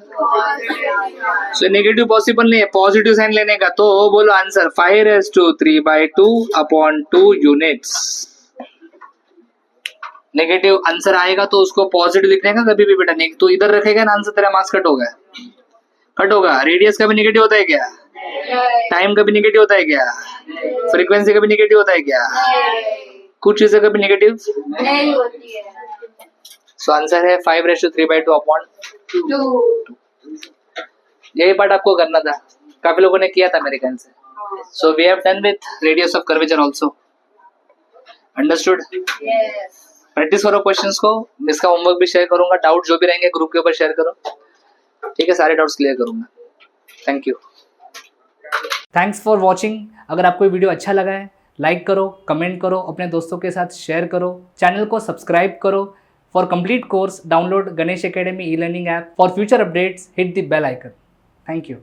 सो नेगेटिव पॉसिबल नहीं है, पॉजिटिव साइन लेने का, तो बोलो आंसर 5^2 यूनिट्स। नेगेटिव आंसर आएगा तो उसको पॉजिटिव लिखने का कभी भी बेटा, नहीं तो इधर रखेगा ना आंसर, तेरा मार्क्स कट होगा, कट होगा। रेडियस कभी निगेटिव होता है क्या? टाइम कभी निगेटिव होता है क्या? फ्रीक्वेंसी कभी निगेटिव होता है क्या? कुछ चीजें कभी निगेटिव नहीं होती है। सो आंसर है 5^3/2। 2 यही पार्ट आपको करना था, काफी लोगों ने किया था मेरे ख्याल से। So we have done with radius of curvature also, understood. Yes. Practice करो क्वेश्चंस को, इसका होमवर्क भी शेयर करूंगा, डाउट जो भी रहेंगे ग्रुप के ऊपर शेयर करो, ठीक है, सारे डाउट्स क्लियर करूंगा। Thank you, thanks for watching. अगर आपको वीडियो अच्छा लगा है, लाइक करो, कमेंट करो, अपने दोस्तों के साथ शेयर करो, चैनल को सब्सक्राइब करो। For complete course download Ganesh academy e learning app. For future updates hit the bell icon. Thank you.